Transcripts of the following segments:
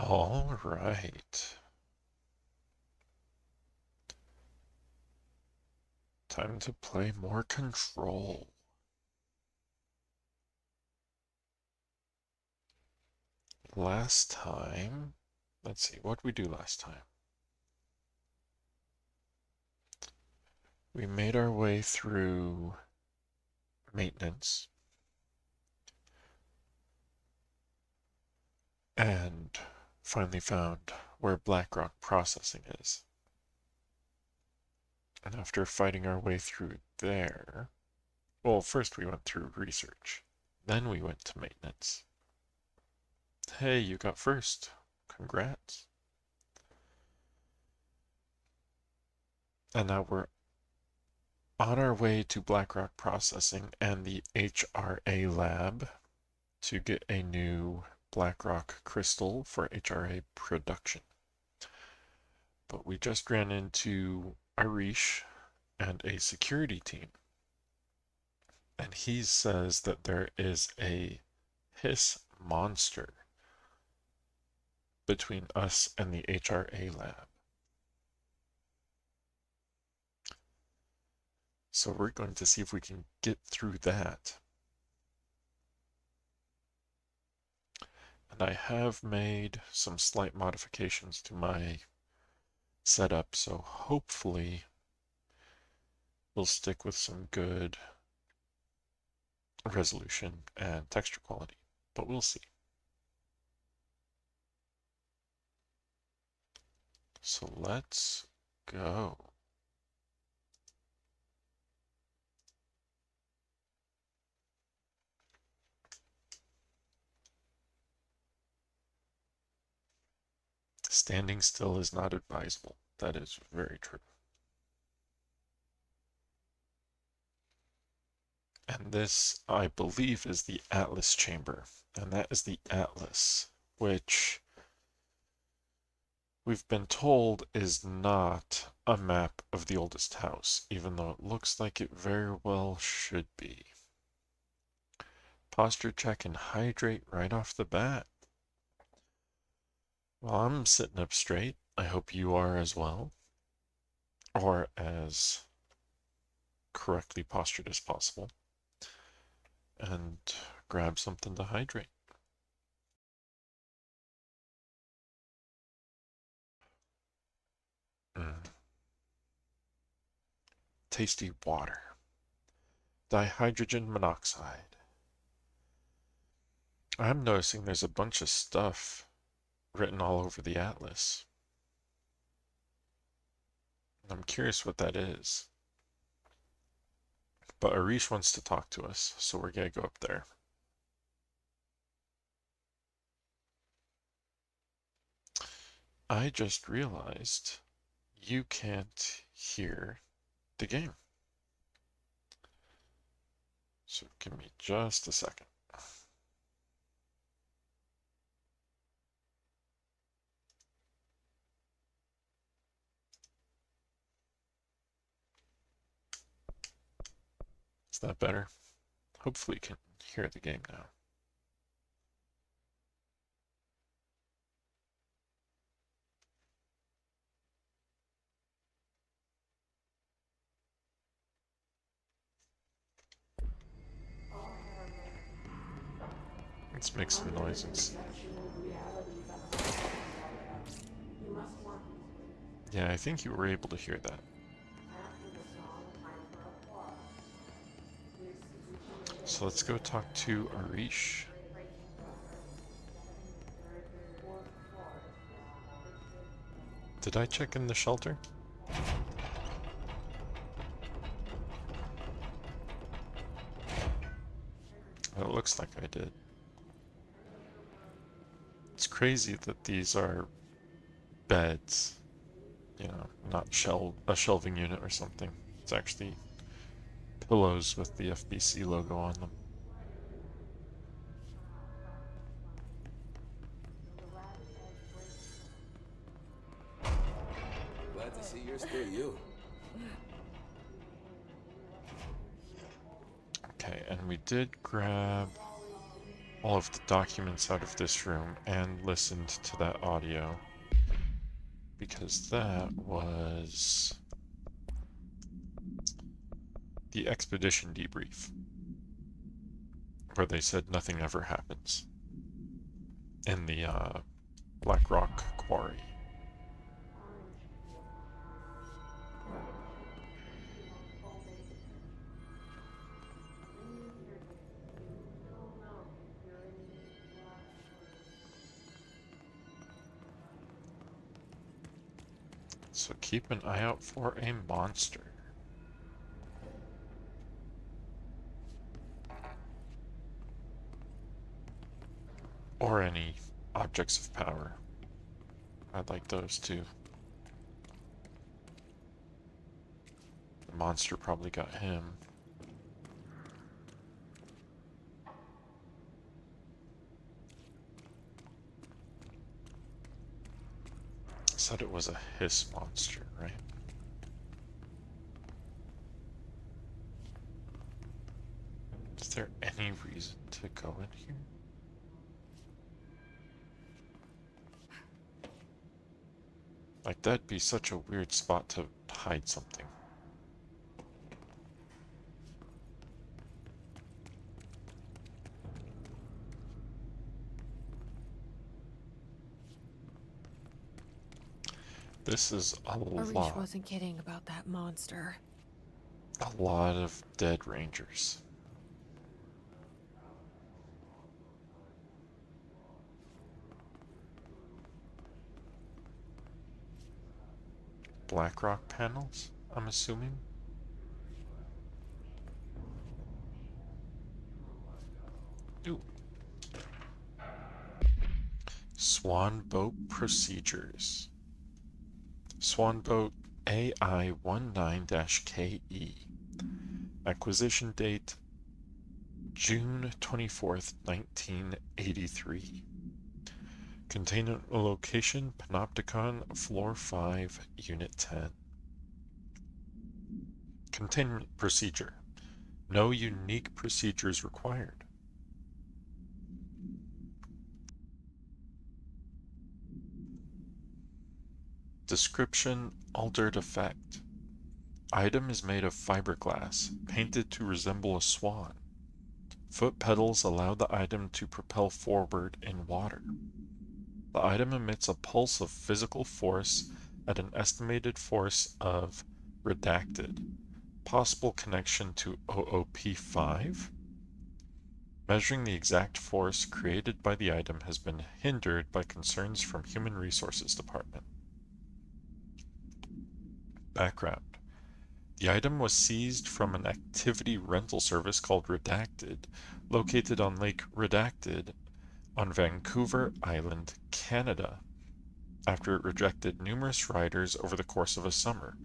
All right. Time to play more Control. Last time, let's see, what did we do last time? We made our way through maintenance and finally found where BlackRock processing is. And after fighting our way through there, well, first we went through research, then we went to maintenance. Hey, you got first. Congrats. And now we're on our way to BlackRock Processing and the HRA lab to get a new BlackRock crystal for HRA production. But we just ran into Arish and a security team. And he says that there is a hiss monster between us and the HRA lab. So we're going to see if we can get through that. And I have made some slight modifications to my setup, so hopefully we'll stick with some good resolution and texture quality, but we'll see. So let's go. Standing still is not advisable. That is very true. And this, I believe, is the Atlas chamber. And that is the Atlas, which we've been told is not a map of the oldest house, even though it looks like it very well should be. Posture check and hydrate right off the bat. Well, I'm sitting up straight. I hope you are as well, or as correctly postured as possible. And grab something to hydrate. Tasty water. Dihydrogen monoxide. I'm noticing there's a bunch of stuff written all over the atlas. I'm curious what that is. But Arish wants to talk to us, so we're gonna go up there. I just realized you can't hear the game. So give me just a second. Is that better? Hopefully you can hear the game now. Let's make some noises. Yeah, I think you were able to hear that. So let's go talk to Arish. Did I check in the shelter? It looks like I did. It's crazy that these are beds, you know, not a shelving unit or something. It's actually pillows with the FBC logo on them. Glad to see you're still you. Okay, and we did grab all of the documents out of this room and listened to that audio, because that was the expedition debrief, where they said nothing ever happens in the Black Rock Quarry. So keep an eye out for a monster. Or any objects of power. I'd like those too. The monster probably got him. Said it was a hiss monster, right? Is there any reason to go in here? Like, that'd be such a weird spot to hide something. This is Arish wasn't kidding about that monster. a lot of dead rangers. Blackrock panels, I'm assuming? Ooh. Swan boat procedures. Swan boat AI-19-KE. Acquisition date June 24th, 1983. Containment location Panopticon, Floor 5, Unit 10. Containment procedure. No unique procedures required. Description: altered effect. Item is made of fiberglass, painted to resemble a swan. Foot pedals allow the item to propel forward in water. The item emits a pulse of physical force at an estimated force of redacted. Possible connection to OOP5? Measuring the exact force created by the item has been hindered by concerns from Human Resources Department. Background. The item was seized from an activity rental service called Redacted, located on Lake Redacted on Vancouver Island, Canada, after it rejected numerous riders over the course of a summer,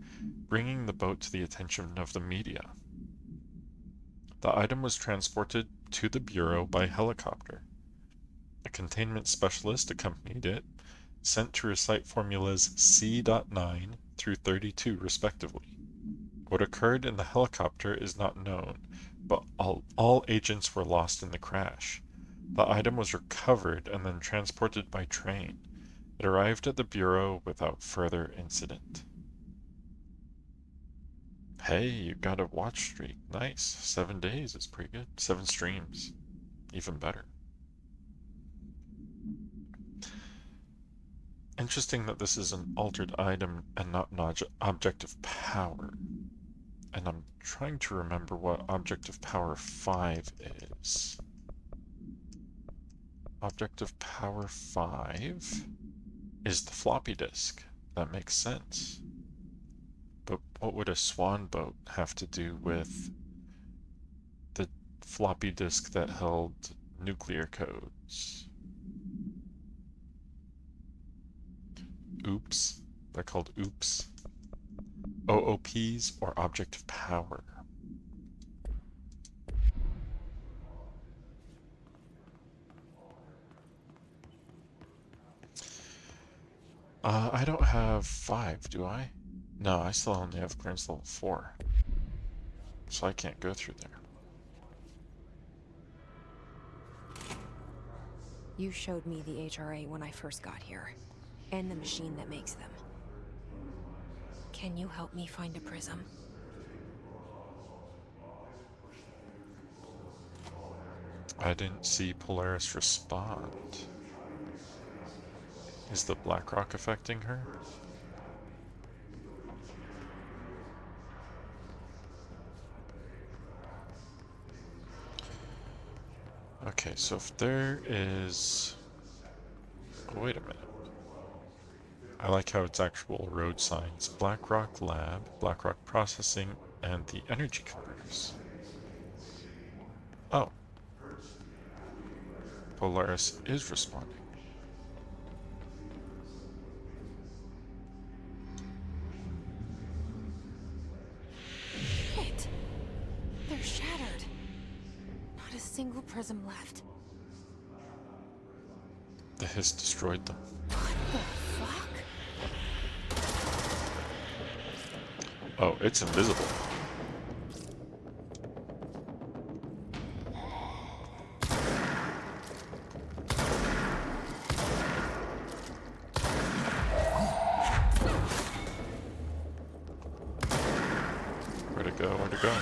bringing the boat to the attention of the media. The item was transported to the Bureau by helicopter. A containment specialist accompanied it, sent to recite formulas C.9 through 32 respectively. What occurred in the helicopter is not known, but all agents were lost in the crash. The item was recovered and then transported by train. It arrived at the Bureau without further incident. Hey, you got a watch streak. Nice. 7 days is pretty good. 7 streams. Even better. Interesting that this is an altered item and not an object of power. And I'm trying to remember what object of power 5 is. Object of power 5 is the floppy disk. That makes sense. But what would a swan boat have to do with the floppy disk that held nuclear codes? Oops. They're called oops. OOPs or object of power. I don't have 5, do I? No, I still only have clearance level 4. So I can't go through there. You showed me the HRA when I first got here, and the machine that makes them. Can you help me find a prism? I didn't see Polaris respond. Is the Blackrock affecting her? Okay, so if there is... Oh, wait a minute. I like how it's actual road signs. Blackrock Lab, Blackrock Processing, and the energy converters. Oh, Polaris is responding. Shit! They're shattered. Not a single prism left. The hiss destroyed them. What the fuck? Oh, it's invisible. Where'd it go? Where'd it go?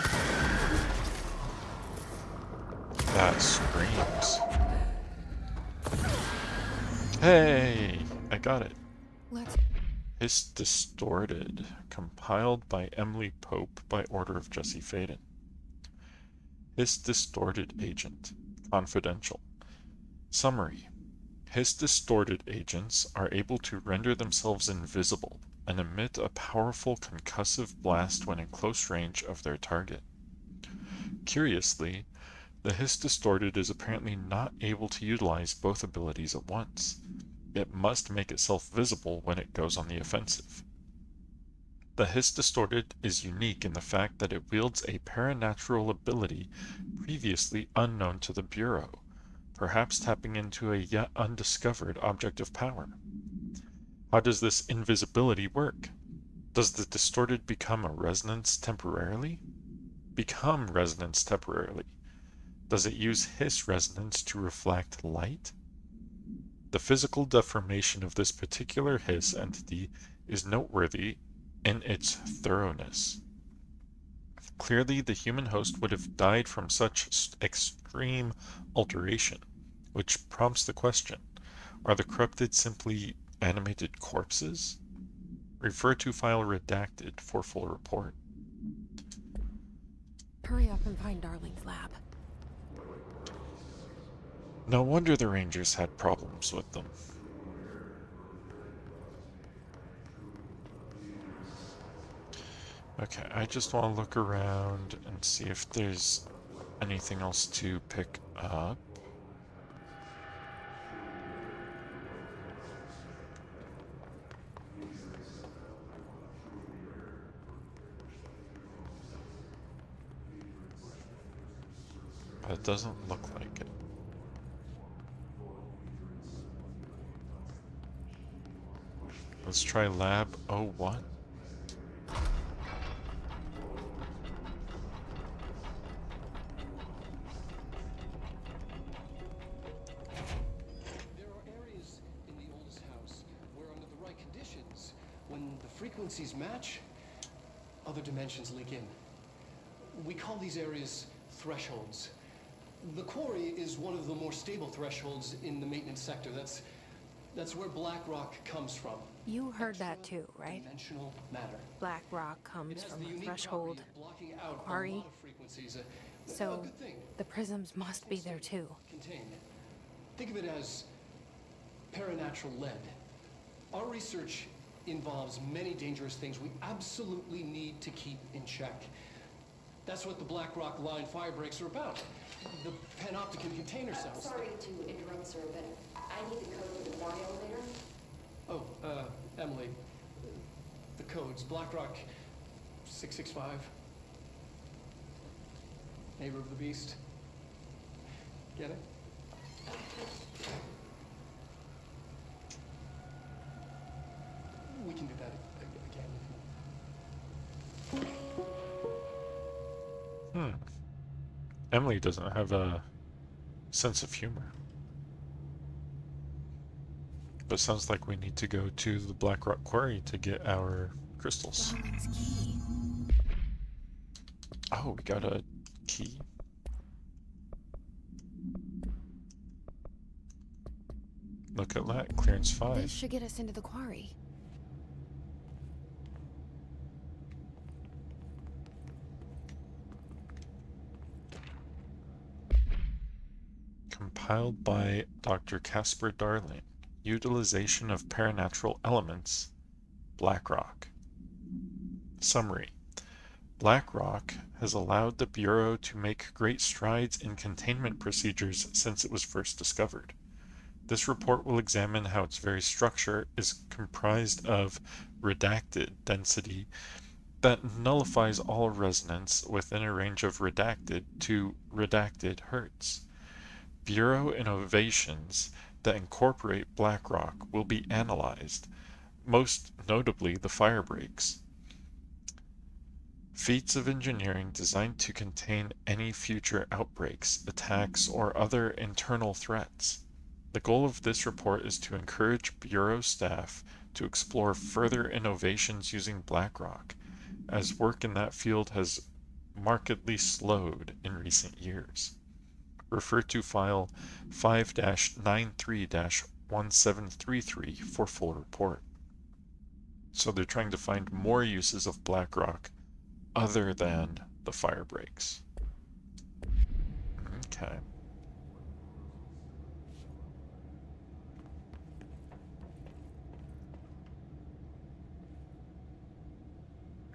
That screams. Hey! I got it. Let's... Hiss Distorted. Compiled by Emily Pope by order of Jesse Faden. Hiss Distorted Agent. Confidential. Summary. Hiss Distorted agents are able to render themselves invisible and emit a powerful concussive blast when in close range of their target. Curiously, the Hiss Distorted is apparently not able to utilize both abilities at once. It must make itself visible when it goes on the offensive. The Hiss Distorted is unique in the fact that it wields a paranatural ability previously unknown to the Bureau, perhaps tapping into a yet undiscovered object of power. How does this invisibility work? Does the Distorted become resonance temporarily? Does it use hiss resonance to reflect light? The physical deformation of this particular hiss entity is noteworthy in its thoroughness. Clearly, the human host would have died from such extreme alteration, which prompts the question, are the corrupted simply animated corpses? Refer to file redacted for full report. Hurry up and find Darling's lab. No wonder the Rangers had problems with them. Okay, I just want to look around and see if there's anything else to pick up. But it doesn't look like it. Let's try Lab 01. There are areas in the oldest house where under the right conditions, when the frequencies match, other dimensions link in. We call these areas thresholds. The Quarry is one of the more stable thresholds in the maintenance sector. That's where black rock comes from. You heard that too, right? Dimensional matter. Black rock It comes has from the a unique threshold. property of blocking out a Quarry. lot of frequencies. A So, good thing. the prisms must be there too. Contained. Think of it as paranatural lead. Our research involves many dangerous things we absolutely need to keep in check. That's what the Black Rock line fire breaks are about. The panopticon container cells. Sorry to interrupt, sir, but I need the code for the Quarry elevator. Oh, Emily. The codes. Black Rock 665. Neighbor of the Beast. Get it? We can do that again. Emily doesn't have a sense of humor. but sounds like we need to go to the Blackrock Quarry to get our crystals. Darwin's key. Oh, we got a key. Look at that, clearance 5. This should get us into the quarry. Compiled by Dr. Casper Darling. Utilization of Paranatural Elements. Blackrock. Summary. Blackrock has allowed the Bureau to make great strides in containment procedures since it was first discovered. This report will examine how its very structure is comprised of redacted density that nullifies all resonance within a range of redacted to redacted hertz. Bureau innovations that incorporate Blackrock will be analyzed, most notably the fire breaks. Feats of engineering designed to contain any future outbreaks, attacks, or other internal threats. The goal of this report is to encourage Bureau staff to explore further innovations using Blackrock, as work in that field has markedly slowed in recent years. Refer to file 5-93-1733 for full report. So they're trying to find more uses of Blackrock other than the fire breaks. Okay.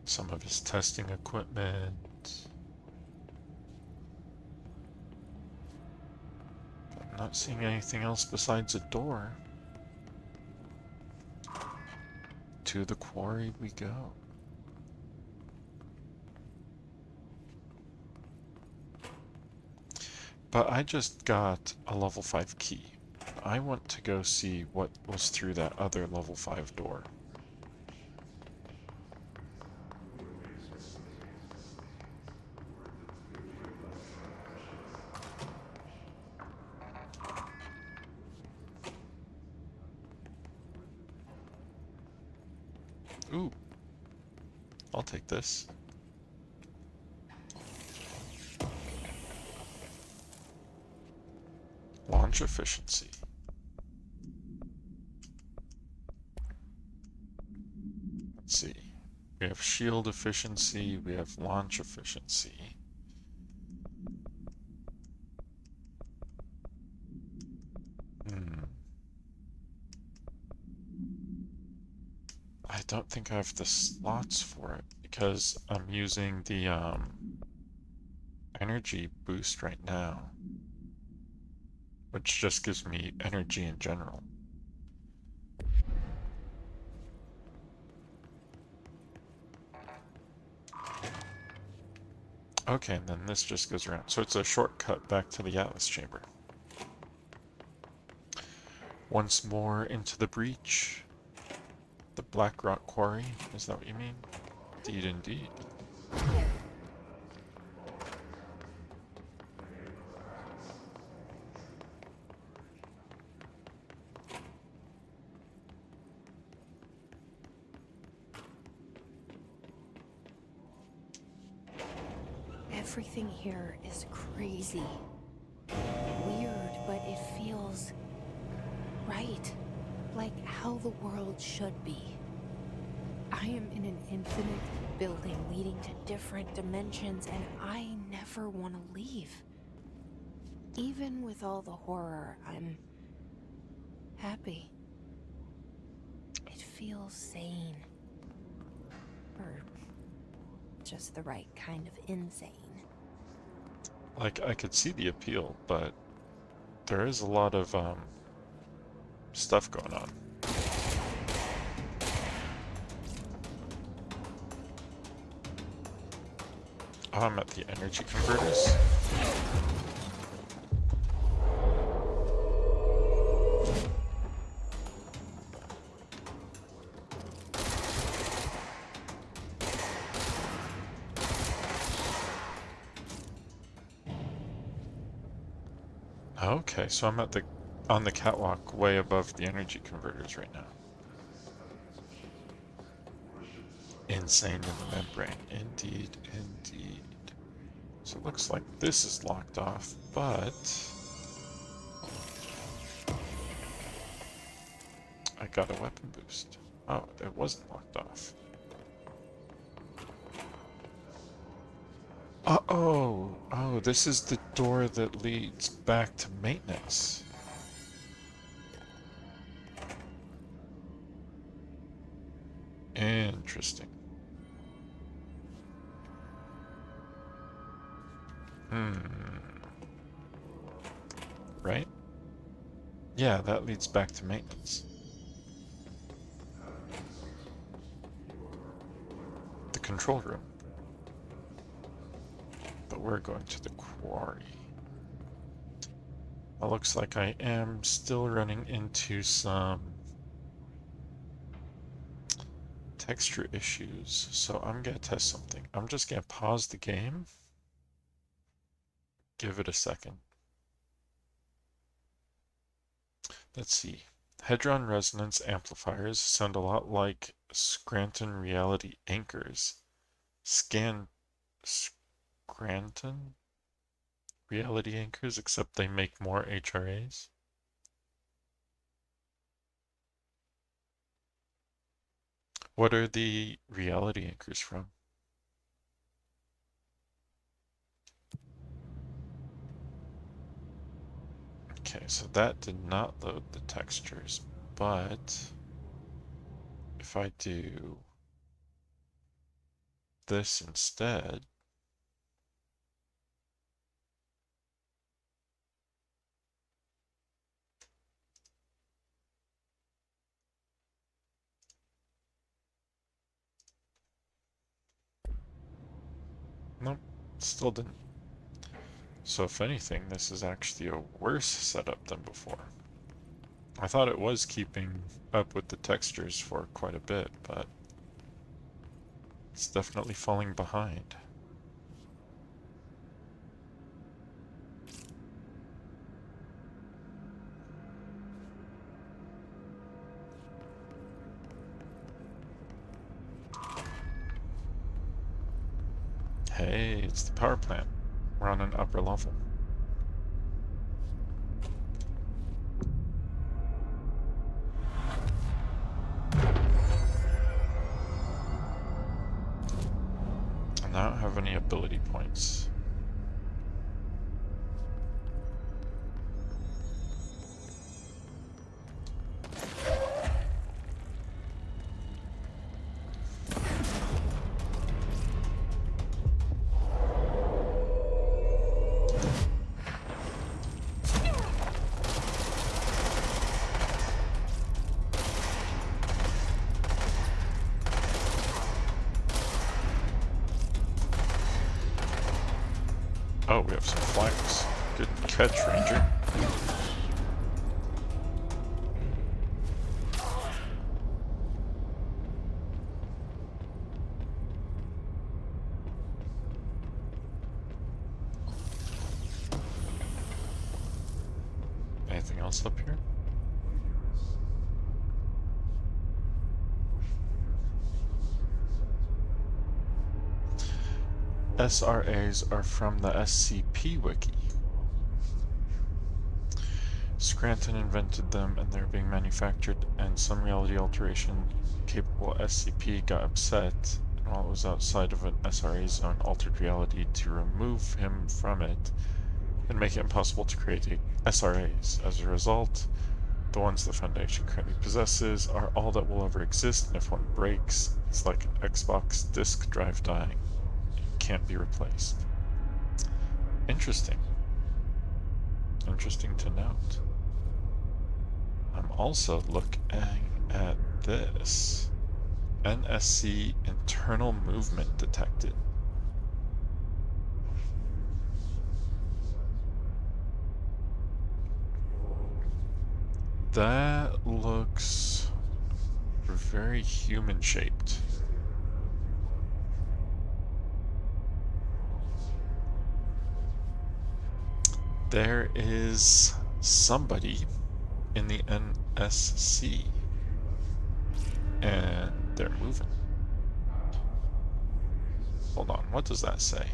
Some of his testing equipment. I'm not seeing anything else besides a door. To the quarry we go. But I just got a level 5 key. I want to go see what was through that other level 5 door. Ooh. I'll take this. Launch efficiency. Let's see. We have shield efficiency, we have launch efficiency. I don't think I have the slots for it because I'm using the energy boost right now, which just gives me energy in general. Okay, and then this just goes around. So it's a shortcut back to the Atlas chamber. Once more into the breach. The Blackrock Quarry, is that what you mean? Indeed, indeed. Everything here is crazy. Weird, but it feels right. Like how the world should be. I am in an infinite building leading to different dimensions, and I never want to leave. Even with all the horror, I'm happy. It feels sane. Or just the right kind of insane. Like, I could see the appeal, but there is a lot of stuff going on. Oh, I'm at the energy converters. Okay, so I'm at the on the catwalk way above the energy converters right now. Insane in the membrane. Indeed, indeed. So it looks like this is locked off, but I got a weapon boost. Oh, it wasn't locked off. Uh-oh! Oh, this is the door that leads back to maintenance. Interesting. Right? Yeah, that leads back to maintenance. The control room. But we're going to the quarry. It looks like I am still running into some texture issues, so I'm gonna test something. I'm just gonna pause the game, give it a second. Let's see. Hadron resonance amplifiers sound a lot like Scranton reality anchors. Scranton reality anchors, except they make more HRAs. What are the reality anchors from? Okay, so that did not load the textures, but if I do this instead, nope, still didn't. So if anything, this is actually a worse setup than before. I thought it was keeping up with the textures for quite a bit, but it's definitely falling behind. Hey, it's the power plant. We're on an upper level. And I don't have any ability points. Oh, we have some flags. Good catch, Ranger. Anything else up here? SRAs are from the SCP wiki. Scranton invented them and they're being manufactured, and some reality alteration capable SCP got upset and while it was outside of an SRA zone altered reality to remove him from it and make it impossible to create SRAs. As a result, the ones the Foundation currently possesses are all that will ever exist, and if one breaks, it's like an Xbox disk drive dying. It can't be replaced. Interesting. Interesting to note. I'm also looking at this. NSC internal movement detected. That looks very human shaped. There is somebody in the NSC. And they're moving. Hold on, what does that say?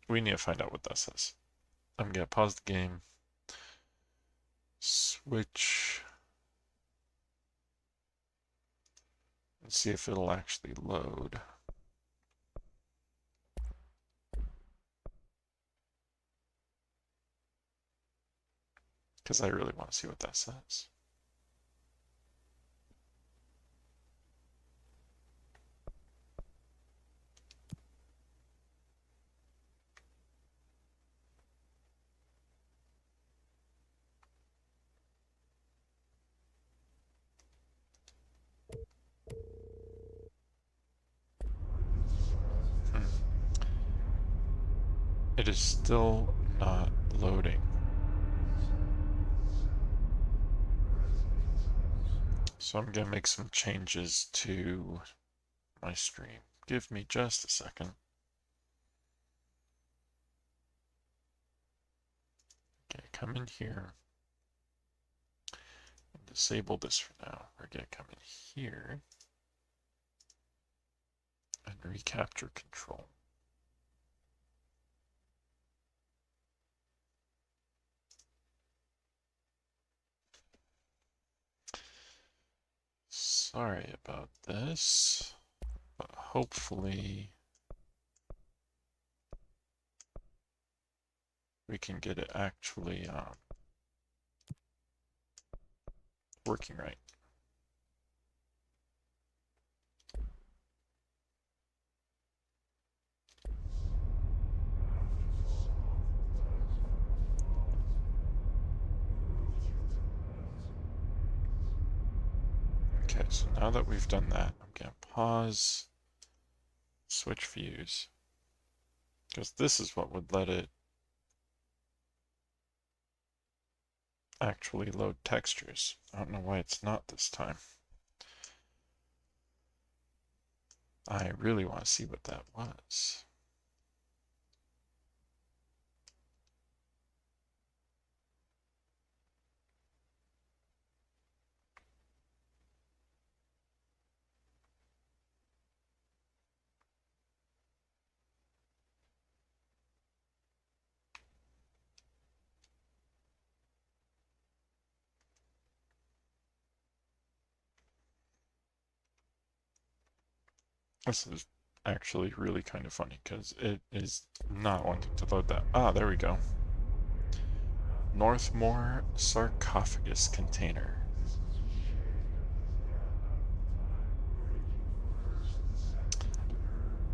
We need to find out what that says. I'm gonna pause the game. Switch. And see if it'll actually load. Because I really want to see what that says. Hmm. It is still not loading. So I'm gonna make some changes to my stream. Give me just a second. Okay, come in here and disable this for now. We're gonna come in here and recapture control. Sorry about this, but hopefully we can get it actually working right. Okay, so now that we've done that, I'm gonna pause, switch views, because this is what would let it actually load textures. I don't know why it's not this time. I really want to see what that was. This is actually really kind of funny because it is not wanting to load that. Ah, there we go. Northmore sarcophagus container.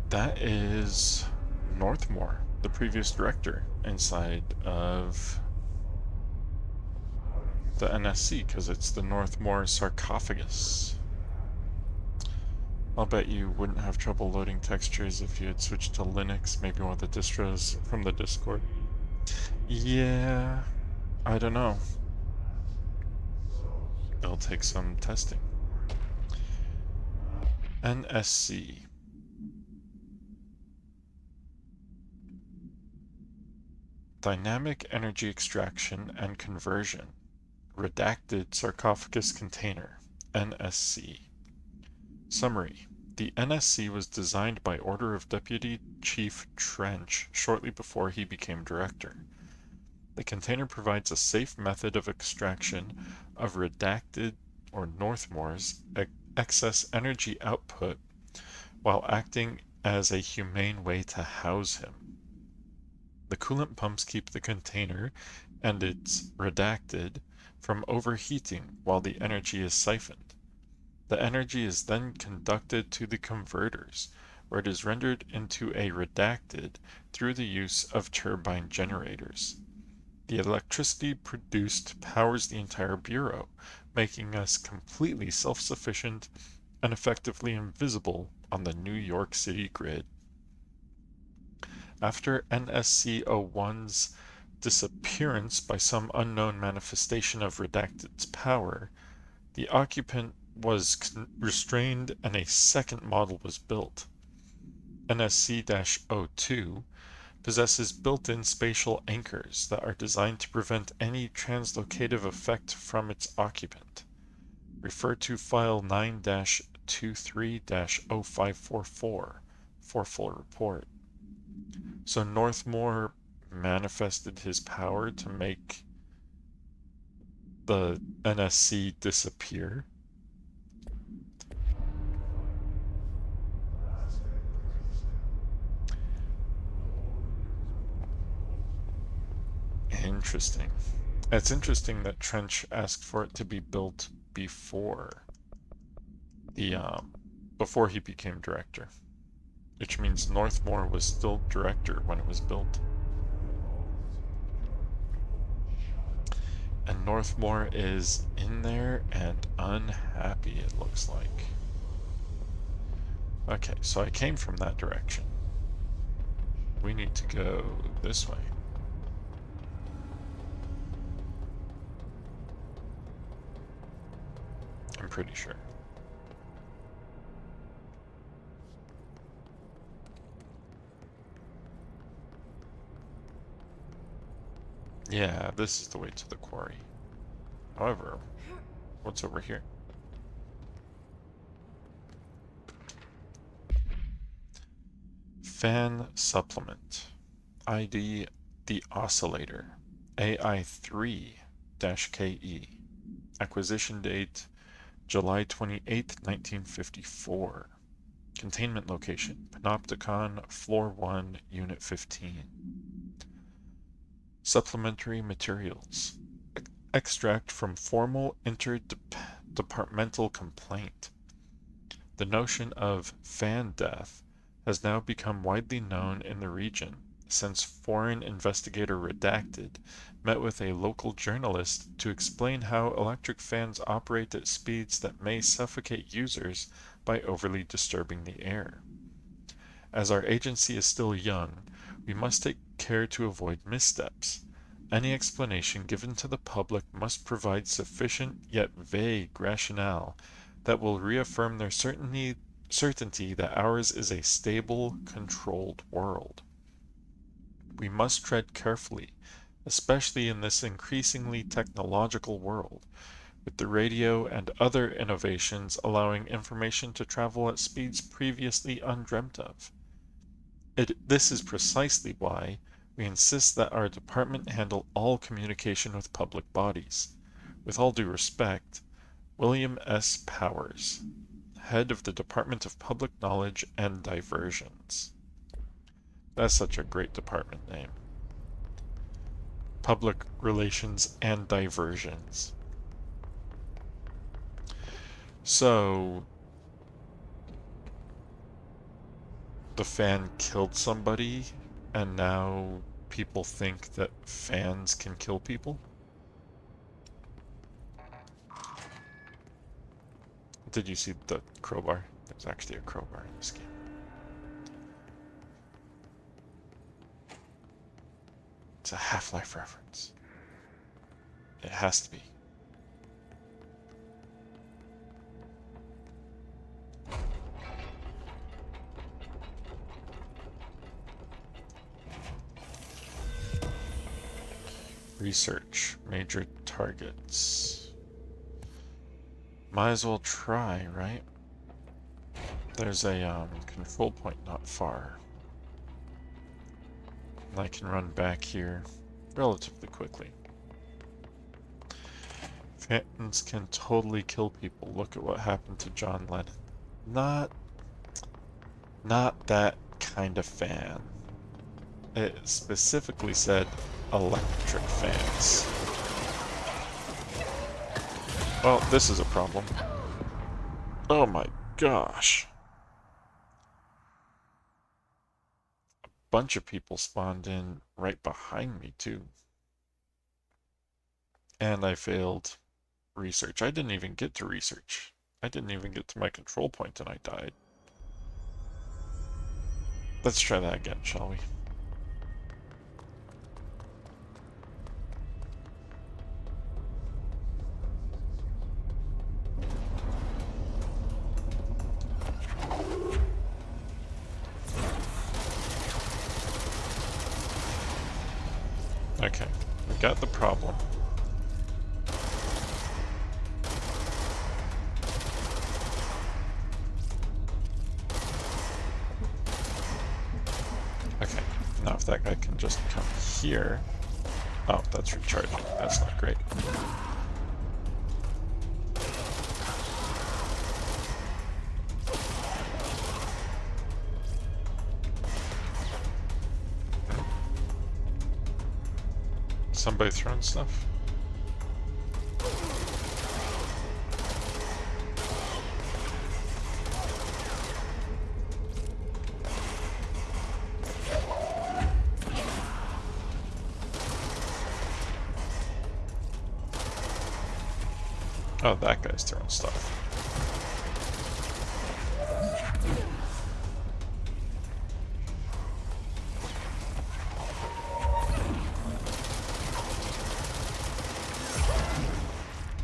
That is Northmore, the previous director inside of the NSC, because it's the Northmore sarcophagus. I'll bet you wouldn't have trouble loading textures if you had switched to Linux, maybe one of the distros from the Discord. Yeah, I don't know. It'll take some testing. NSC. Dynamic Energy Extraction and Conversion. Redacted Sarcophagus Container. NSC. Summary. The NSC was designed by order of Deputy Chief Trench shortly before he became director. The container provides a safe method of extraction of redacted or Northmore's excess energy output while acting as a humane way to house him. The coolant pumps keep the container and its redacted from overheating while the energy is siphoned. The energy is then conducted to the converters, where it is rendered into a redacted through the use of turbine generators. The electricity produced powers the entire bureau, making us completely self-sufficient and effectively invisible on the New York City grid. After NSC-01's disappearance by some unknown manifestation of Redacted's power, the occupant was restrained and a second model was built. NSC-02 possesses built-in spatial anchors that are designed to prevent any translocative effect from its occupant. Refer to file 9-23-0544 for full report. So Northmore manifested his power to make the NSC disappear. Interesting. It's interesting that Trench asked for it to be built before the before he became director, which means Northmore was still director when it was built. And Northmore is in there and unhappy, it looks like. Okay, so I came from that direction. We need to go this way. I'm pretty sure. Yeah, this is the way to the quarry. However, what's over here? Fan supplement. ID the oscillator. AI3-KE. Acquisition date July 28th, 1954. Containment location Panopticon, Floor 1, Unit 15. Supplementary materials. Extract from formal interdepartmental complaint. The notion of fan death has now become widely known in the region since Foreign Investigator Redacted met with a local journalist to explain how electric fans operate at speeds that may suffocate users by overly disturbing the air. As our agency is still young, we must take care to avoid missteps. Any explanation given to the public must provide sufficient yet vague rationale that will reaffirm their certainty that ours is a stable, controlled world. We must tread carefully, especially in this increasingly technological world, with the radio and other innovations allowing information to travel at speeds previously undreamt of. This is precisely why we insist that our department handle all communication with public bodies. With all due respect, William S. Powers, head of the Department of Public Knowledge and Diversions. That's such a great department name. Public Relations and Diversions. So, the fan killed somebody, and now people think that fans can kill people? Did you see the crowbar? There's actually a crowbar in this game. It's a Half-Life reference. It has to be. Research. Major targets. Might as well try, right? There's a control point not far. And I can run back here relatively quickly. Phantoms can totally kill people. Look at what happened to John Lennon. Not that kind of fan. It specifically said electric fans. Well, this is a problem. Oh my gosh. A bunch of people spawned in right behind me too. And I failed research. I didn't even get to research. I didn't even get to my control point and I died. Let's try that again, shall we? got the problem. Okay, now if that guy can just come here. Oh, that's recharging. That's not great. Somebody throwing stuff? Oh, that guy's throwing stuff.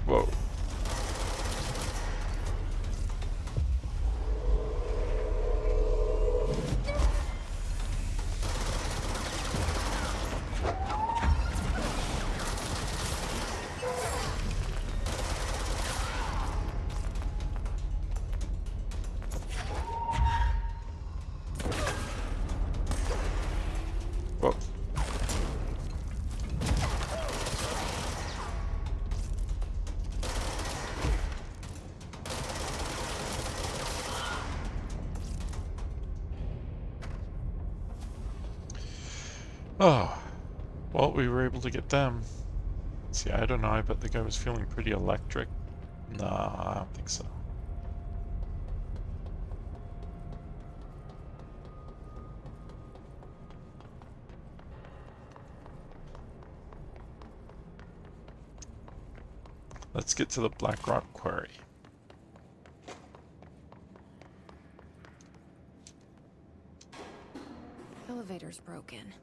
Whoa. Whoa. Oh. Well, we were able to get them. See, I don't know, I bet the guy was feeling pretty electric. Nah, I don't think so. Let's get to the Black Rock Quarry. Elevator's broken.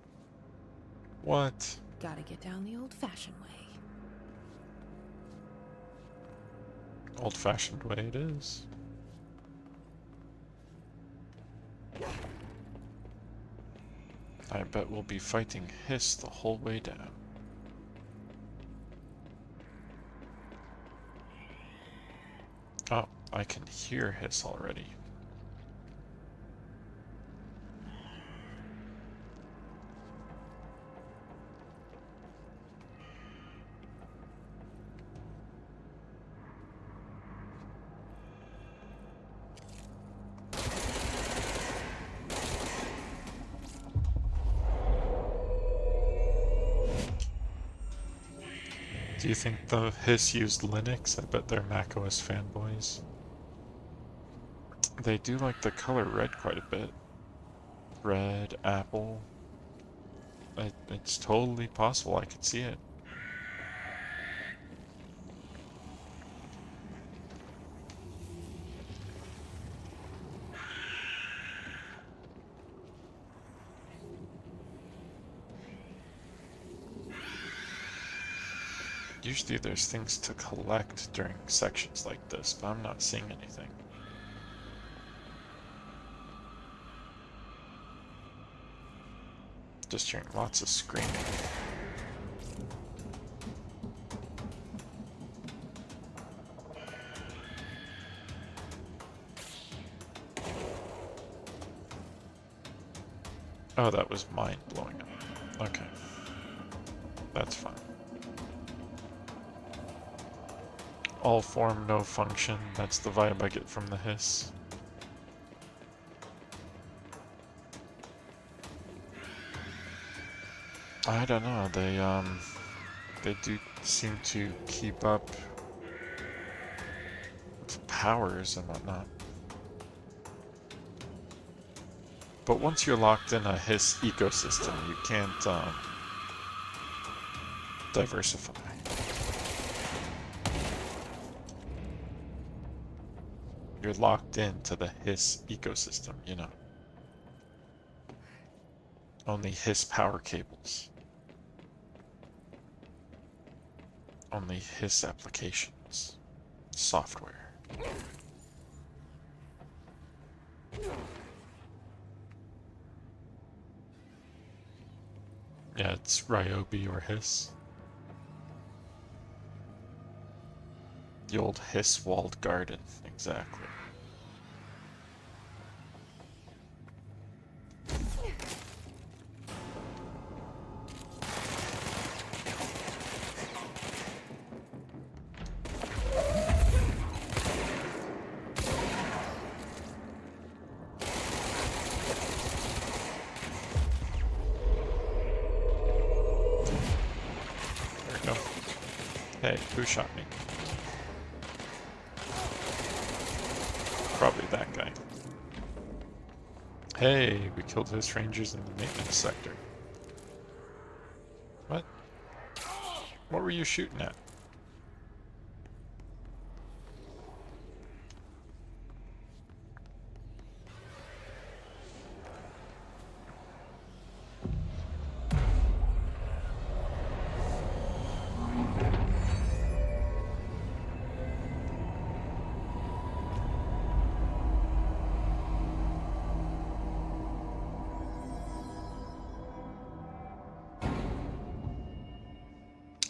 What? Gotta get down the old-fashioned way. Old-fashioned way it is. I bet we'll be fighting Hiss the whole way down. Oh, I can hear Hiss already. Do you think the Hiss used Linux? I bet they're macOS fanboys. They do like the color red quite a bit. Red, apple. It's totally possible, I could see it. Usually there's things to collect during sections like this, but I'm not seeing anything. Just hearing lots of screaming. Oh, that was mine blowing up. Okay. That's fine. All form, no function. That's the vibe I get from the Hiss. I don't know, they do seem to keep up with powers and whatnot. But once you're locked in a Hiss ecosystem, you can't, diversify. You're locked into the Hiss ecosystem, you know. Only Hiss power cables. Only Hiss applications. Software. Yeah, it's Ryobi or Hiss. The old hiss walled garden, exactly. There we go. Hey, who shot me? Probably that guy. Hey, we killed his rangers in the maintenance sector. What? What were you shooting at?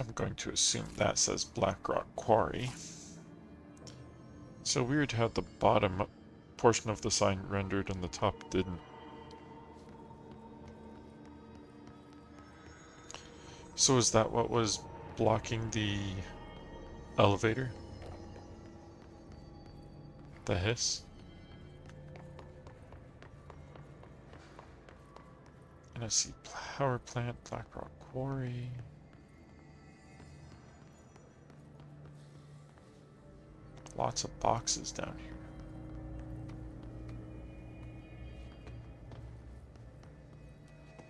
I'm going to assume that says Blackrock Quarry. So weird how the bottom portion of the sign rendered and the top didn't. So is that what was blocking the elevator? The hiss? And I see power plant, Blackrock Quarry. Lots of boxes down here.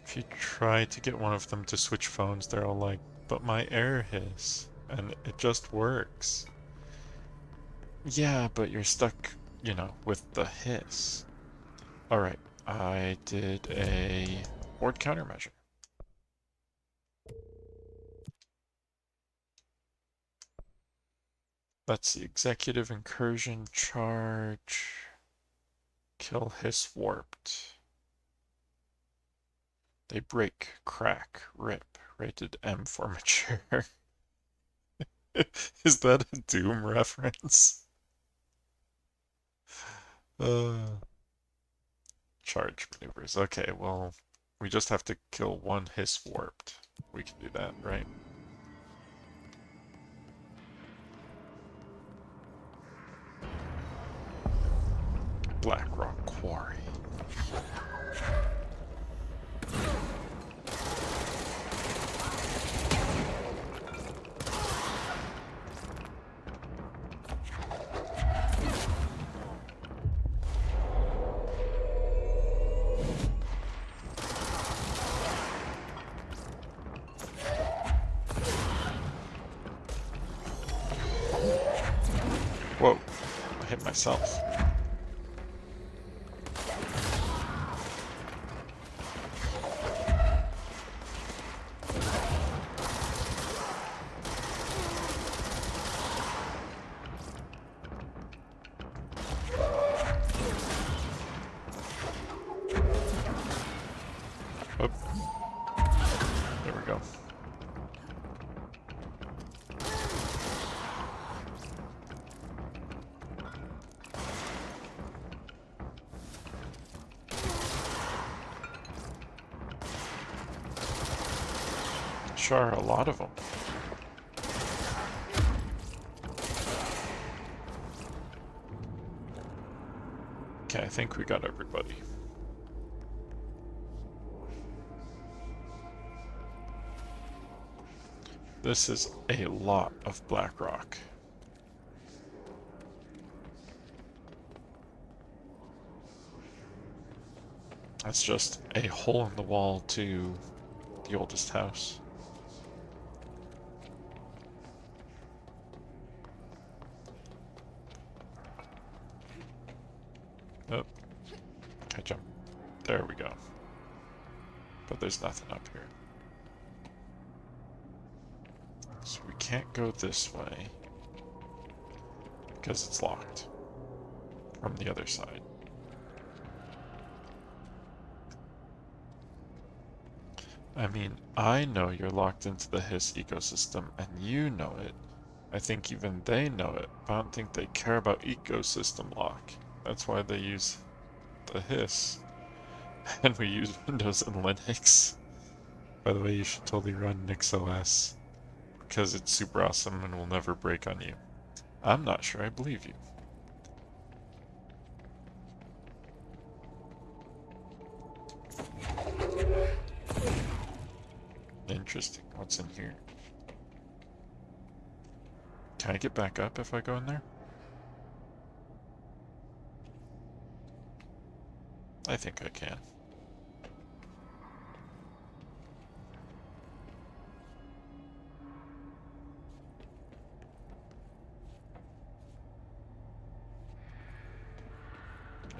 If you try to get one of them to switch phones, they're all like, but my air hiss. And it just works. Yeah, but you're stuck, you know, with the hiss. Alright, I did a ward countermeasure. That's the executive incursion charge. Kill hiss warped. They break, crack, rip. Rated M for mature. Is that a Doom reference? Uh, charge maneuvers. Okay, well, we just have to kill one hiss warped. We can do that, right? Blackrock Quarry. Whoa, I hit myself. Oh, there we go. Sure, a lot of them. Okay, I think we got everybody. This is a lot of black rock. That's just a hole in the wall to the oldest house. Oh, I jump. There we go. But there's nothing up here. So we can't go this way because it's locked from the other side. I mean, I know you're locked into the Hiss ecosystem and you know it, I think even they know it, but I don't think they care about ecosystem lock. That's why they use the hiss. And we use Windows and Linux. By the way, you should totally run NixOS because it's super awesome and will never break on you. I'm not sure I believe you. Interesting. What's in here? Can I get back up if I go in there? I think I can.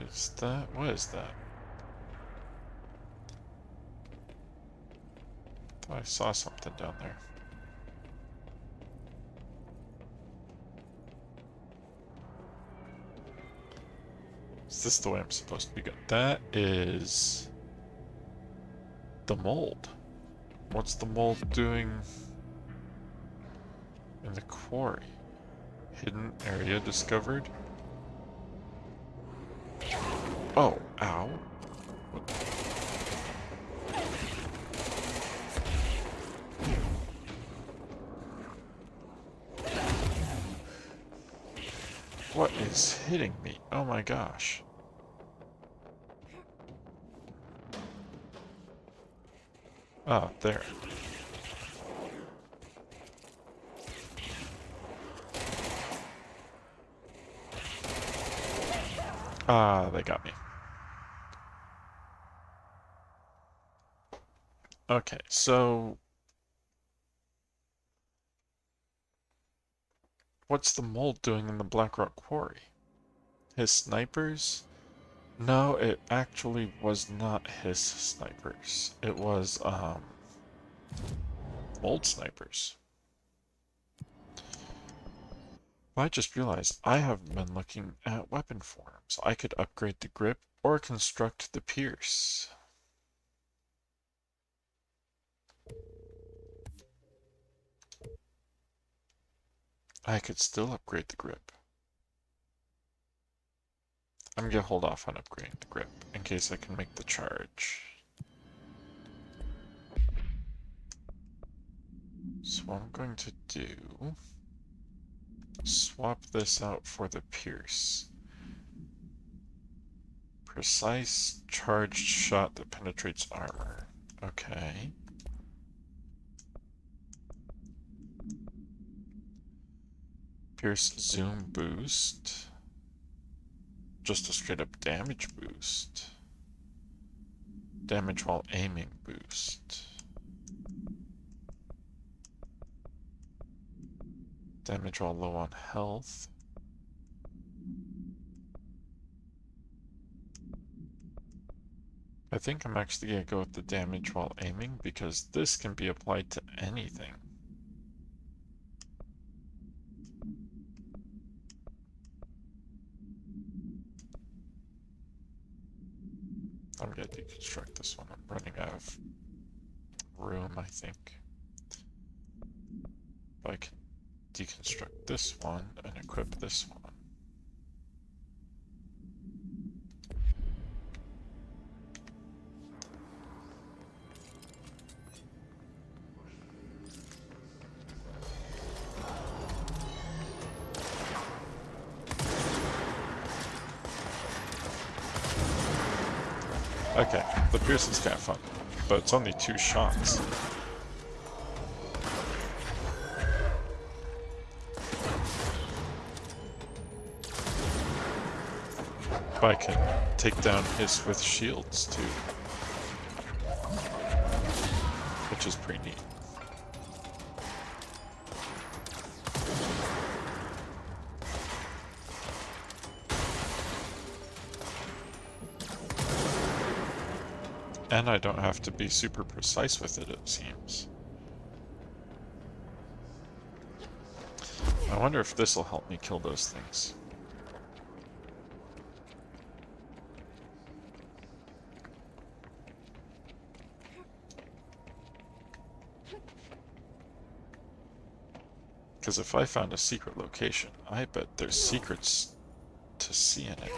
Is that? What is that? Thought I saw something down there. Is this the way I'm supposed to be going? That is the mold. What's the mold doing in the quarry? Hidden area discovered? Oh, ow. What? What is hitting me? Oh my gosh. Ah, there. Ah, they got me. Okay, so what's the mold doing in the Blackrock Quarry? His snipers? No, it actually was not his snipers. It was, mold snipers. I just realized I haven't been looking at weapon forms. I could upgrade the grip or construct the pierce. I could still upgrade the grip. I'm gonna hold off on upgrading the grip in case I can make the charge. So what I'm going to do, swap this out for the pierce. Precise charged shot that penetrates armor. Okay. Pierce zoom boost. Just a straight up damage boost. Damage while aiming boost. Damage while low on health. I think I'm actually gonna go with the damage while aiming because this can be applied to anything. I'm gonna deconstruct this one. I'm running out of room, I think. If I can deconstruct this one and equip this one. Okay, the pierce is kind of fun, but it's only 2 shots. But I can take down his with shields too, which is pretty neat. And I don't have to be super precise with it, it seems. I wonder if this will help me kill those things. Because if I found a secret location, I bet there's secrets to see in it.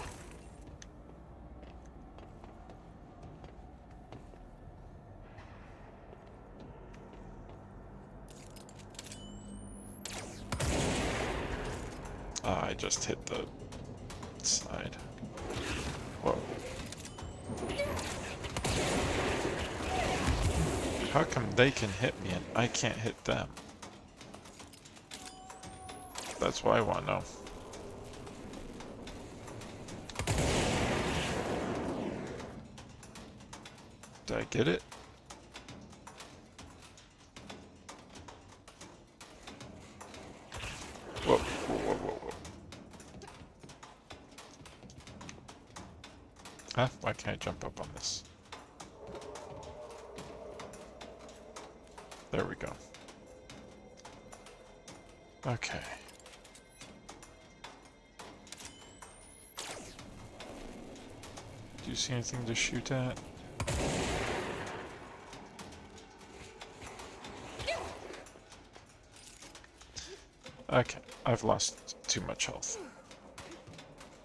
Ah, I just hit the side. Whoa. How come they can hit me and I can't hit them? That's what I want to know. Did I get it? Whoa, whoa, whoa, whoa, whoa. Ah, why can't I jump up on this? There we go. Okay. Do you see anything to shoot at? Okay, I've lost too much health.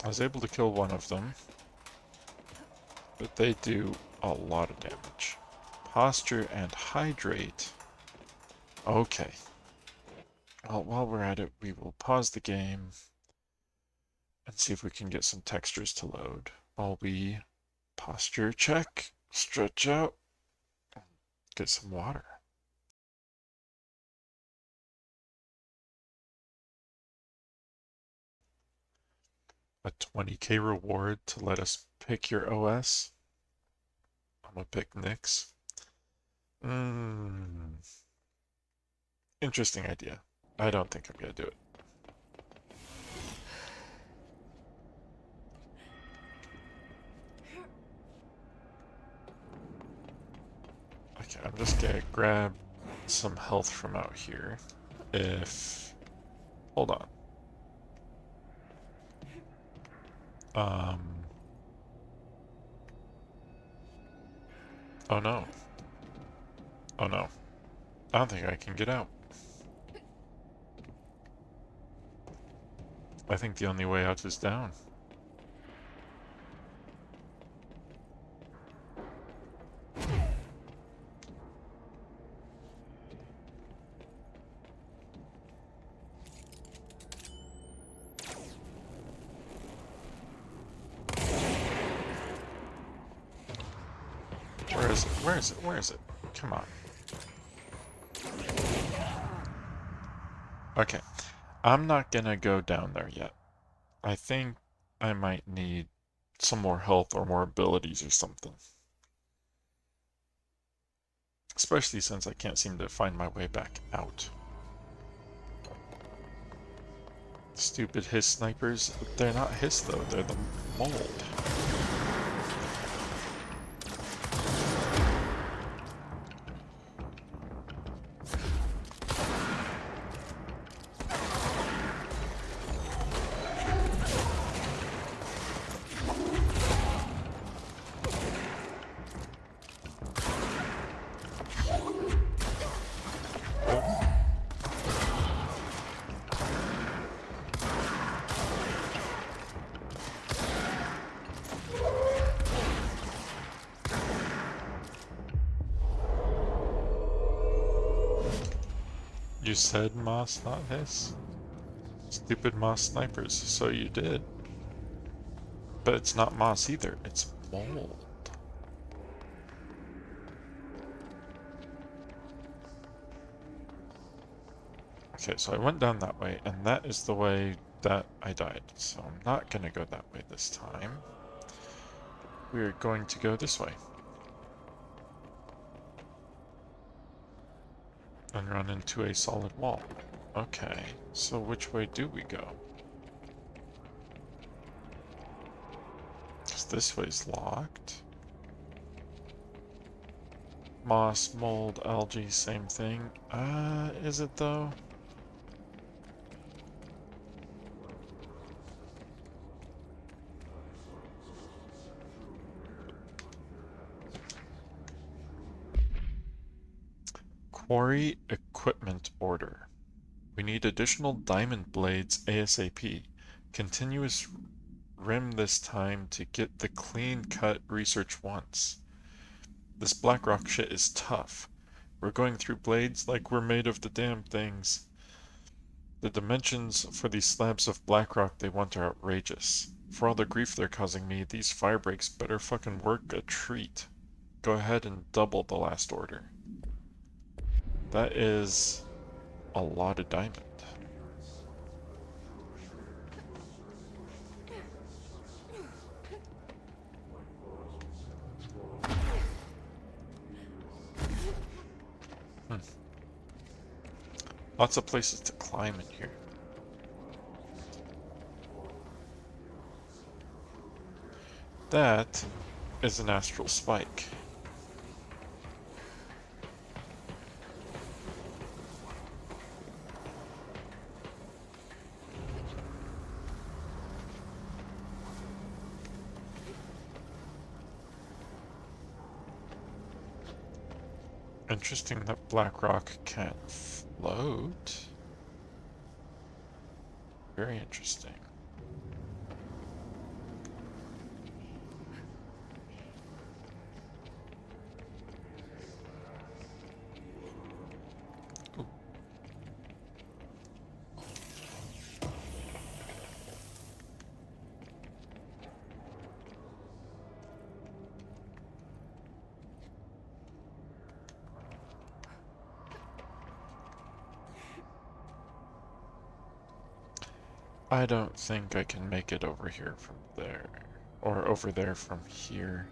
I was able to kill one of them, but they do a lot of damage. Posture and hydrate. Okay. Well, while we're at it, we will pause the game and see if we can get some textures to load while we posture check, stretch out, get some water. A 20k reward to let us pick your OS. I'm gonna pick Nyx. Interesting idea. I don't think I'm gonna do it. Okay, I'm just gonna grab some health from out here. If... Hold on. Um... Oh no. Oh no. I don't think I can get out. I think the only way out is down. Where is it? Where is it? Where is it? Come on. Okay. I'm not gonna go down there yet. I think I might need some more health or more abilities or something. Especially since I can't seem to find my way back out. Stupid hiss snipers. They're not hiss though, they're the mold. You said moss, not hiss? Stupid moss snipers, so you did. But it's not moss either, it's mold. Okay, so I went down that way, and that is the way that I died. So I'm not gonna go that way this time. We're going to go this way. And run into a solid wall. Okay, so which way do we go? Because this way's locked. Moss, mold, algae, same thing. Is it though? Quarry equipment order. We need additional diamond blades ASAP. Continuous rim this time to get the clean-cut research once. This Blackrock shit is tough. We're going through blades like we're made of the damn things. The dimensions for these slabs of Blackrock they want are outrageous. For all the grief they're causing me, these fire breaks better fucking work a treat. Go ahead and double the last order. That is a lot of diamond. Hmm. Lots of places to climb in here. That is an astral spike. Interesting that Blackrock can't float. Very interesting. Ooh. I don't think I can make it over here from there. Or over there from here.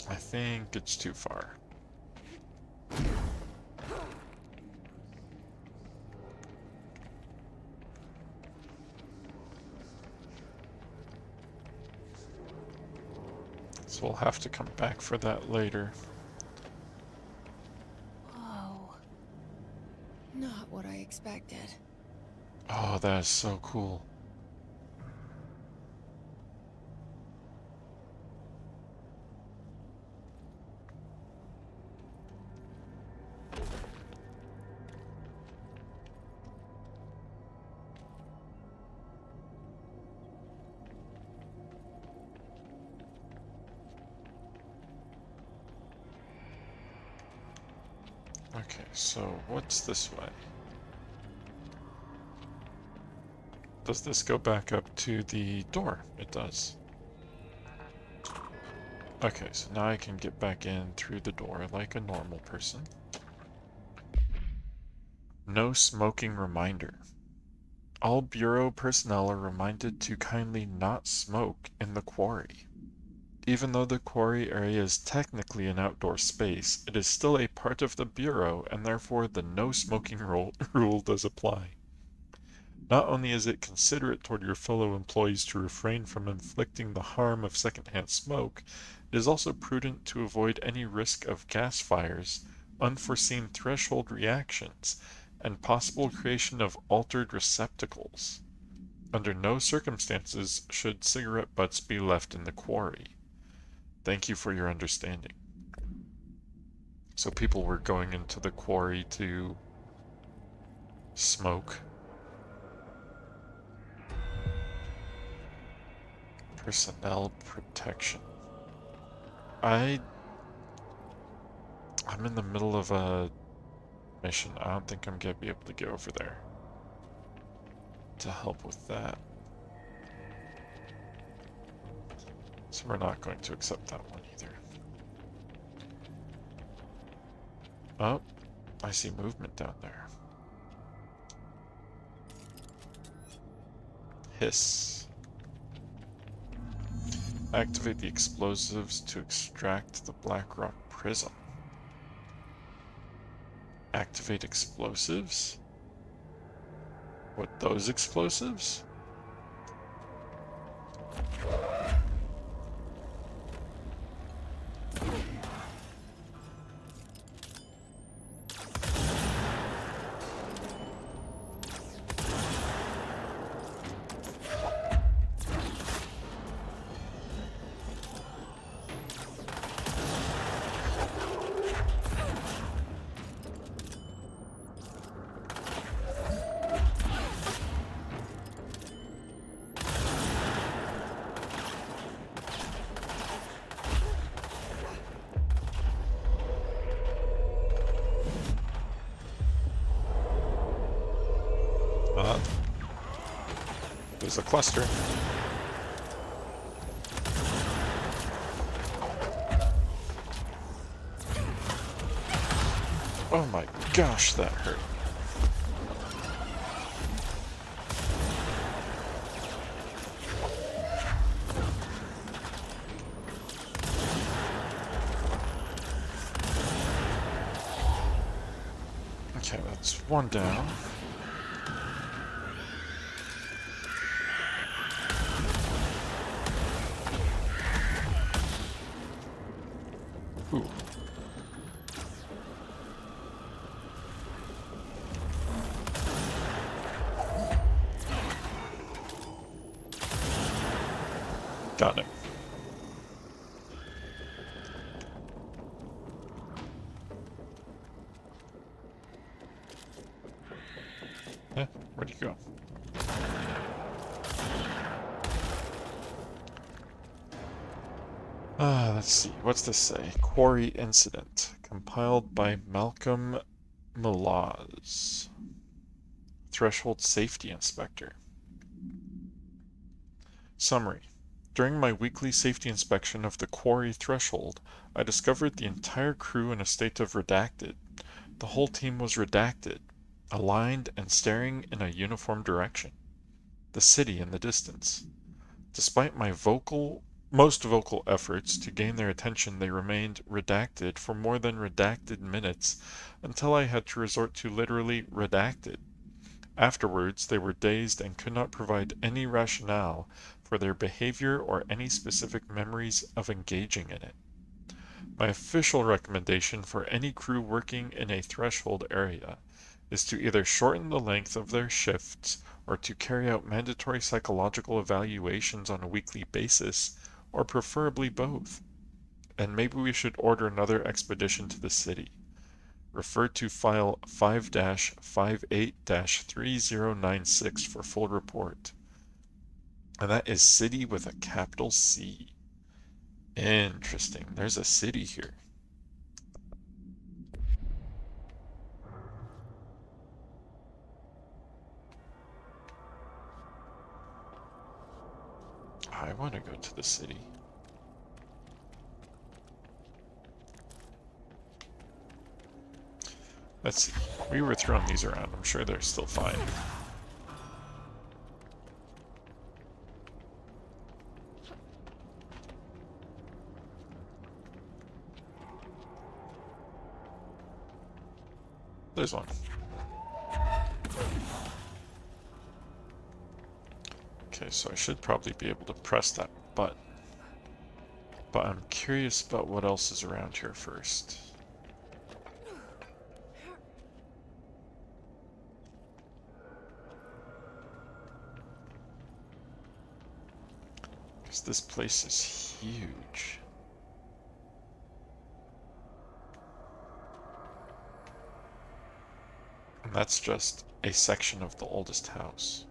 I think it's too far. So we'll have to come back for that later. Whoa. Not what I expected. Oh, that is so cool. Okay, so what's this way? Does this go back up to the door? It does. Okay, so now I can get back in through the door like a normal person. No smoking reminder. All Bureau personnel are reminded to kindly not smoke in the quarry. Even though the quarry area is technically an outdoor space, it is still a part of the Bureau, and therefore the no smoking rule does apply. Not only is it considerate toward your fellow employees to refrain from inflicting the harm of secondhand smoke, it is also prudent to avoid any risk of gas fires, unforeseen threshold reactions, and possible creation of altered receptacles. Under no circumstances should cigarette butts be left in the quarry. Thank you for your understanding. So people were going into the quarry to smoke. Personnel protection. I'm in the middle of a mission. I don't think I'm gonna be able to get over there to help with that. So we're not going to accept that one either. Oh, I see movement down there. Hiss. Activate the explosives to extract the Blackrock prism. Activate explosives? What, those explosives? There's a cluster. Oh my gosh, that hurt. Okay, that's one down. Ooh. Got him. Eh, where'd he go? Let's see. What's this say? Quarry incident. Compiled by Malcolm Malaz. Threshold Safety Inspector. Summary. During my weekly safety inspection of the Quarry threshold, I discovered the entire crew in a state of redacted. The whole team was redacted, aligned and staring in a uniform direction. The city in the distance. Despite my most vocal efforts to gain their attention, they remained redacted for more than redacted minutes until I had to resort to literally redacted. Afterwards, they were dazed and could not provide any rationale for their behavior or any specific memories of engaging in it. My official recommendation for any crew working in a threshold area is to either shorten the length of their shifts or to carry out mandatory psychological evaluations on a weekly basis, or preferably both. And maybe we should order another expedition to the city. Refer to file 5-58-3096 for full report. And that is city with a capital C. Interesting. There's a city here. I want to go to the city. Let's see. We were throwing these around. I'm sure they're still fine. There's one. Okay, so I should probably be able to press that button. But I'm curious about what else is around here first. Because this place is huge. And that's just a section of the oldest house.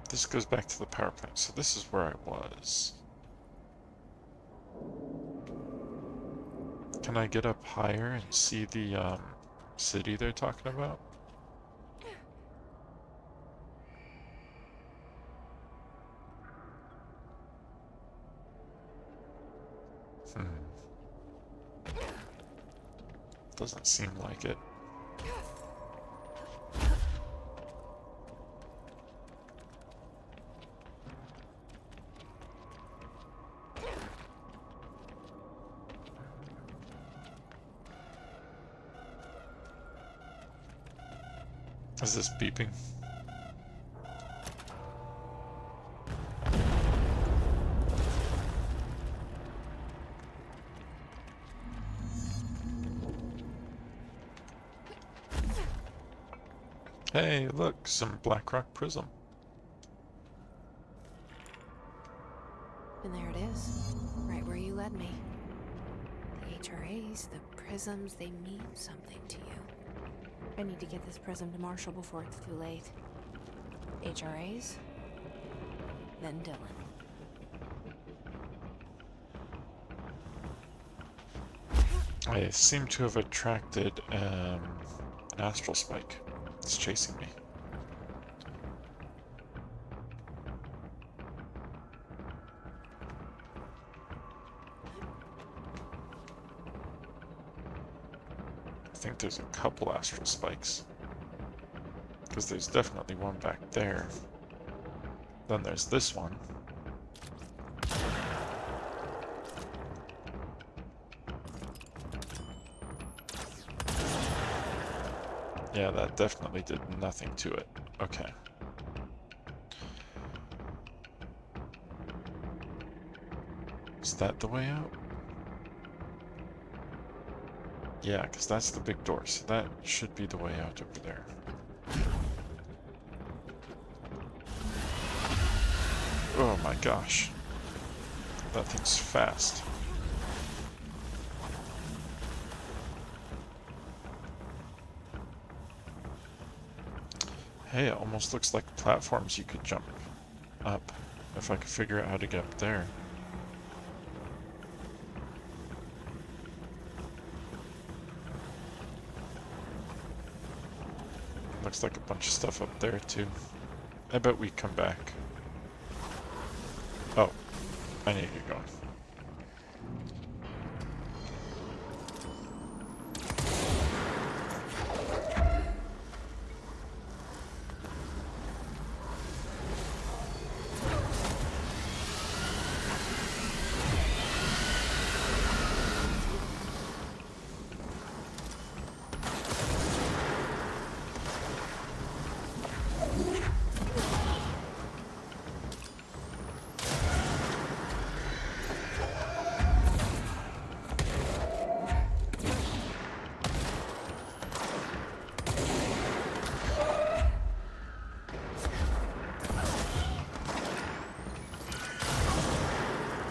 This goes back to the power plant, so this is where I was. Can I get up higher and see the city they're talking about? Doesn't seem like it. Is this beeping? Hey, look, some Blackrock Prism. And there it is, right where you led me. The HRAs, the prisms, they mean something to you. I need to get this prism to Marshall before it's too late. HRAs, then Dylan. I seem to have attracted an astral spike. It's chasing me. I think there's a couple astral spikes. Because there's definitely one back there. Then there's this one. Yeah, that definitely did nothing to it. Okay. Is that the way out? Yeah, because that's the big door, so that should be the way out over there. Oh my gosh. That thing's fast. Hey, it almost looks like platforms you could jump up, if I could figure out how to get up there. Looks like a bunch of stuff up there too. I bet we come back. Oh, I need to get going.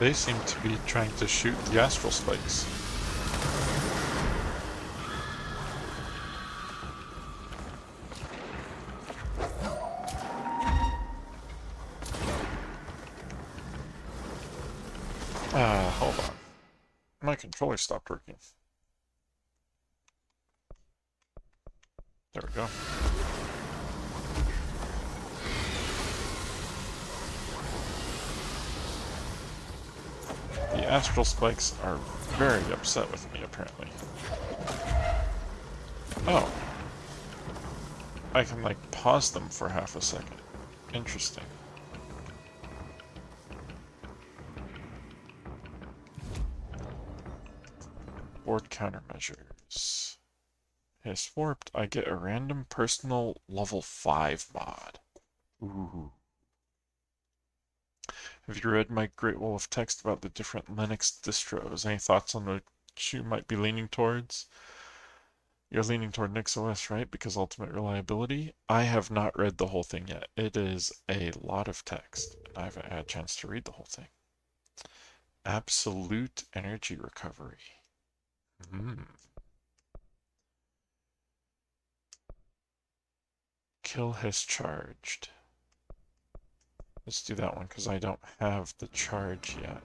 They seem to be trying to shoot the astral spikes. Hold on. My controller stopped working. There we go. The astral spikes are very upset with me, apparently. Oh. I can, like, pause them for half a second. Interesting. Board countermeasures. Has warped. I get a random personal level 5 mod. Ooh. Have you read my great wall of text about the different Linux distros? Any thoughts on which you might be leaning towards? You're leaning toward NixOS, right? Because ultimate reliability? I have not read the whole thing yet. It is a lot of text, and I haven't had a chance to read the whole thing. Absolute energy recovery. Kill has charged. Let's do that one because I don't have the charge yet.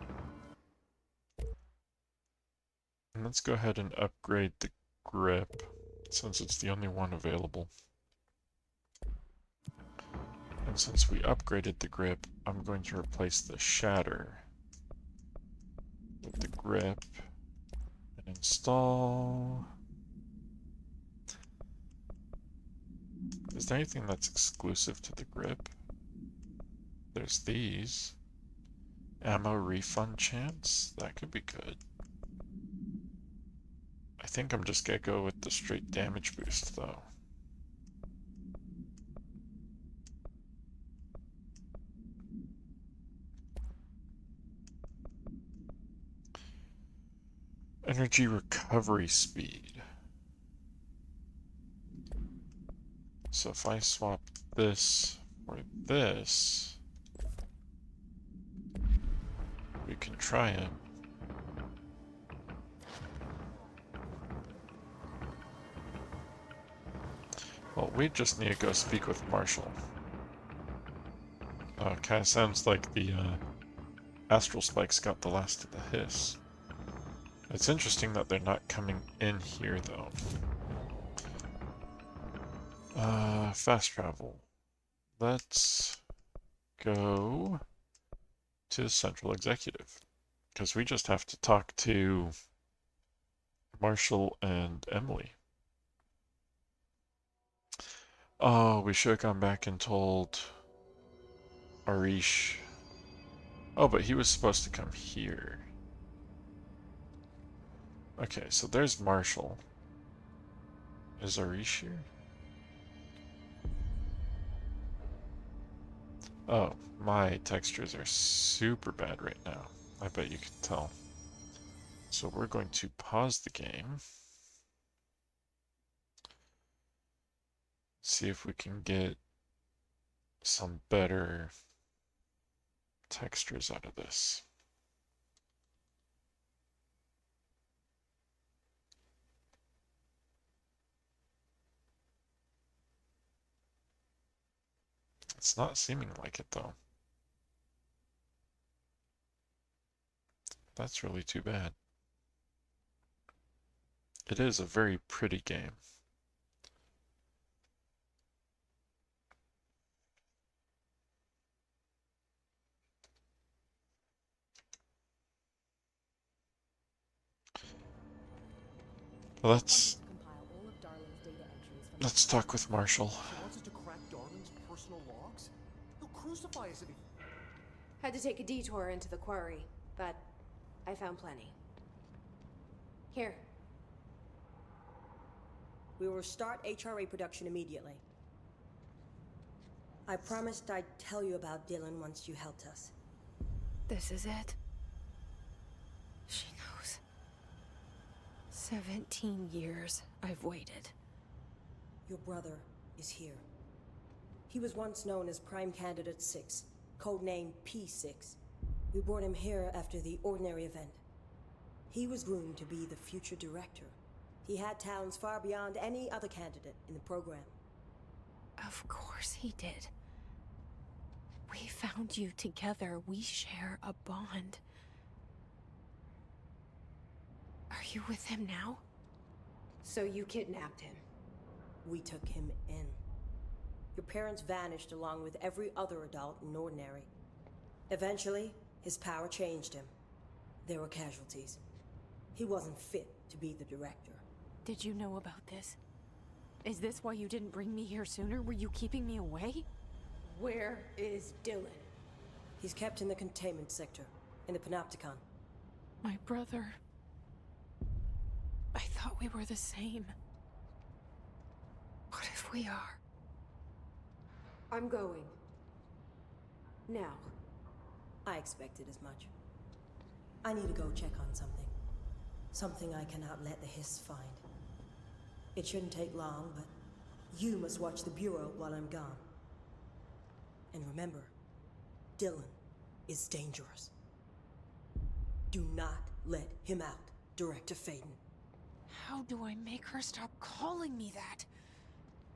And let's go ahead and upgrade the grip since it's the only one available. And since we upgraded the grip, I'm going to replace the shatter with the grip and install. Is there anything that's exclusive to the grip? There's these. Ammo refund chance? That could be good. I think I'm just gonna go with the straight damage boost though. Energy recovery speed. So if I swap this for this, we can try it. Well, we just need to go speak with Marshall. Kind of sounds like the astral spikes got the last of the hiss. It's interesting that they're not coming in here, though. Fast travel. Let's go to the Central Executive. Because we just have to talk to Marshall and Emily. Oh, we should have gone back and told Arish. Oh, but he was supposed to come here. Okay, so there's Marshall. Is Arish here? Oh, my textures are super bad right now. I bet you can tell. So we're going to pause the game. See if we can get some better textures out of this. It's not seeming like it though. That's really too bad. It is a very pretty game. Let's talk with Marshall. He wants us to crack Darwin's personal logs? He'll crucify us if he... Had to take a detour into the quarry, but I found plenty. Here. We will start HRA production immediately. I promised I'd tell you about Dylan once you helped us. This is it. She knows. 17 years I've waited. Your brother is here. He was once known as Prime Candidate 6, codenamed P6. We brought him here after the Ordinary event. He was groomed to be the future director. He had talents far beyond any other candidate in the program. Of course he did. We found you together. We share a bond. Are you with him now? So you kidnapped him. We took him in. Your parents vanished along with every other adult in Ordinary. Eventually, his power changed him. There were casualties. He wasn't fit to be the director. Did you know about this? Is this why you didn't bring me here sooner? Were you keeping me away? Where is Dylan? He's kept in the containment sector, in the Panopticon. My brother. I thought we were the same. What if we are? I'm going. Now. I expected as much. I need to go check on something. Something I cannot let the Hiss find. It shouldn't take long, but you must watch the Bureau while I'm gone. And remember, Dylan is dangerous. Do not let him out, Director Faden. How do I make her stop calling me that?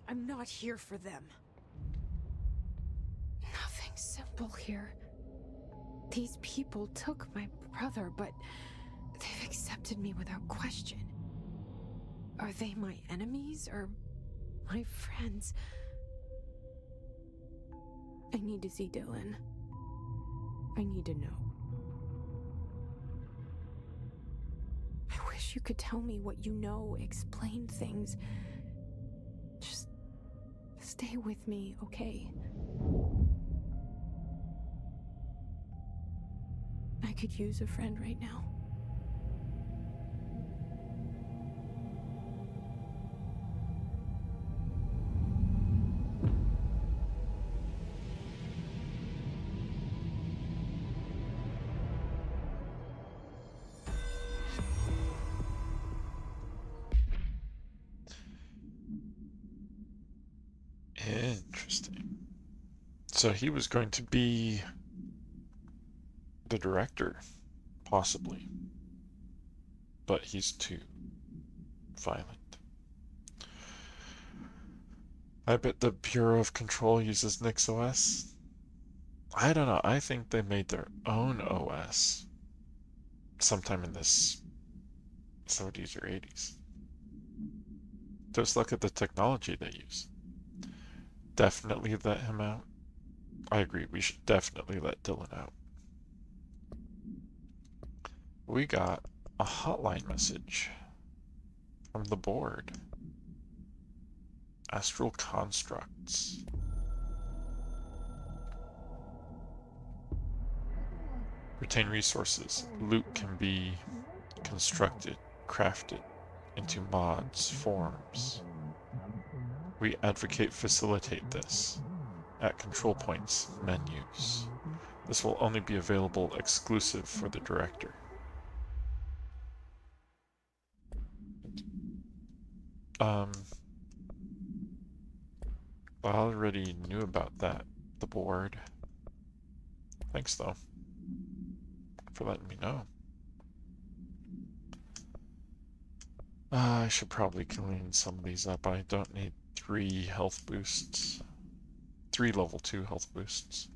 I'm not here for them. Nothing simple here. These people took my brother, but they've accepted me without question. Are they my enemies or my friends? I need to see Dylan. I need to know. I wish you could tell me what you know, explain things. Just stay with me, okay? I could use a friend right now. Interesting. So he was going to be the director, possibly. But he's too violent. I bet the Bureau of Control uses NixOS. I don't know. I think they made their own OS sometime in this 70s or 80s. Just look at the technology they use. Definitely let him out. I agree. We should definitely let Dylan out. We got a hotline message from the board. Astral constructs. Retain resources. Loot can be constructed, crafted into mods, forms. We advocate facilitate this at control points menus. This will only be available exclusive for the director. I already knew about that, the board. Thanks though for letting me know. I should probably clean some of these up. I don't need 3 health boosts. 3 level 2 health boosts.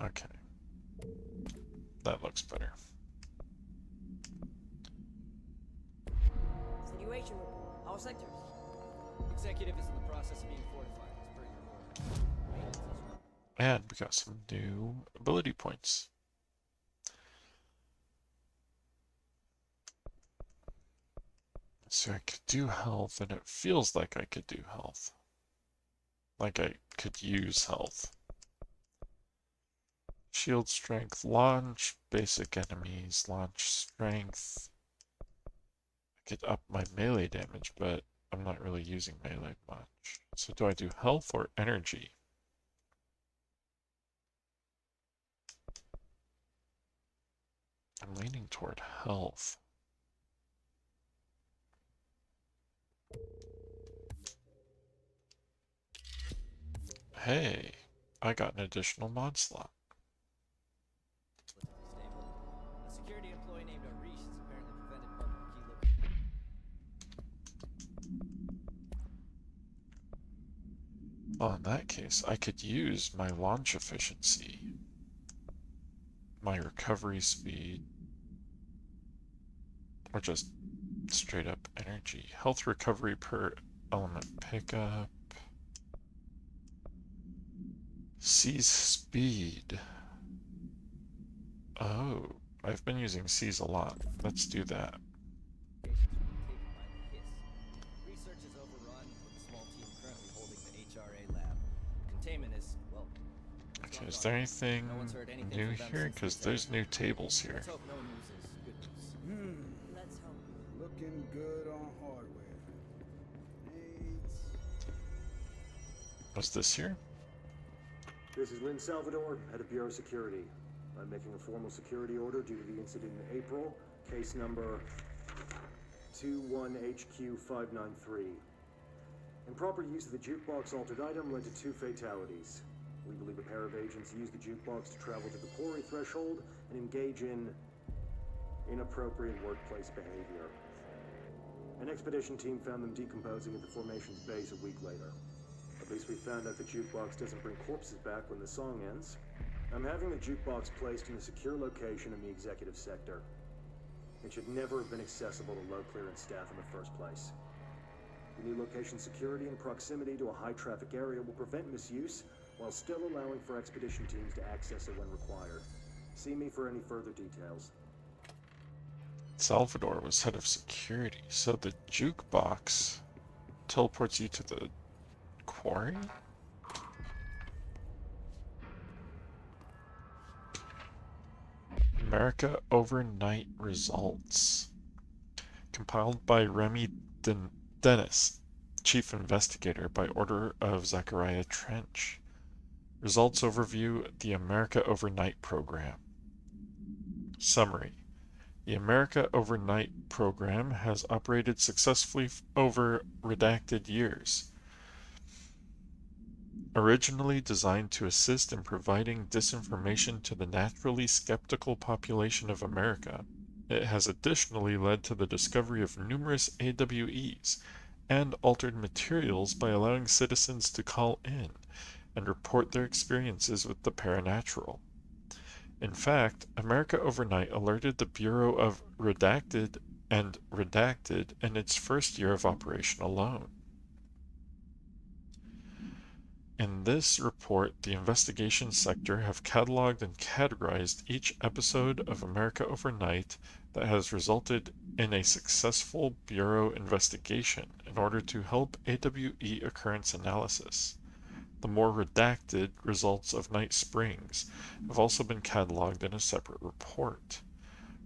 Okay. That looks better. Situation report. All sectors. Executive is in the process of being fortified, as per your order. And we got some new ability points. So I could do health, and it feels like I could do health. Like I could use health. Shield strength, launch, basic enemies, launch strength. I could up my melee damage, but I'm not really using melee much. So do I do health or energy? I'm leaning toward health. Hey, I got an additional mod slot. A security employee named Arish has apparently prevented multiple key locations. Well, in that case, I could use my launch efficiency, my recovery speed, or just straight up energy. Health recovery per element pickup. Seize speed. Oh, I've been using seize a lot. Let's do that. Research is overrun with a small team currently holding the HRA lab. Containment is, well... Okay, is there anything new here? Because there's new tables here. Let's hope no news is good news. Let's hope. Looking good on hardware. Needs. What's this here? This is Lynn Salvador, head of Bureau Security. I'm making a formal security order due to the incident in April, case number 21HQ593. Improper use of the jukebox altered item led to 2 fatalities. We believe a pair of agents used the jukebox to travel to the Quarry threshold and engage in inappropriate workplace behavior. An expedition team found them decomposing at the formation's base a week later. At least we found out the jukebox doesn't bring corpses back when the song ends. I'm having the jukebox placed in a secure location in the executive sector. It should never have been accessible to low clearance staff in the first place. The new location security and proximity to a high traffic area will prevent misuse while still allowing for expedition teams to access it when required. See me for any further details. Salvador was head of security, so the jukebox teleports you to the quarry? America Overnight Results. Compiled by Remy Dennis, Chief Investigator by order of Zachariah Trench. Results overview: the America Overnight Program. Summary: the America Overnight Program has operated successfully over redacted years. Originally designed to assist in providing disinformation to the naturally skeptical population of America, it has additionally led to the discovery of numerous AWEs and altered materials by allowing citizens to call in and report their experiences with the paranatural. In fact, America Overnight alerted the Bureau of Redacted and Redacted in its first year of operation alone. In this report, the investigation sector have cataloged and categorized each episode of America Overnight that has resulted in a successful Bureau investigation in order to help AWE occurrence analysis. The more redacted results of Night Springs have also been cataloged in a separate report.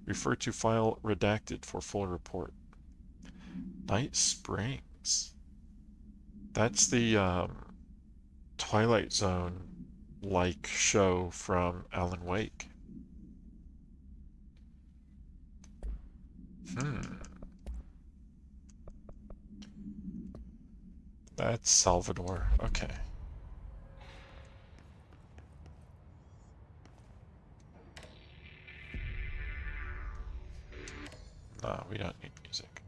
Refer to file redacted for full report. Night Springs. That's the Twilight Zone like show from Alan Wake. That's Salvador. Okay. No, we don't need music.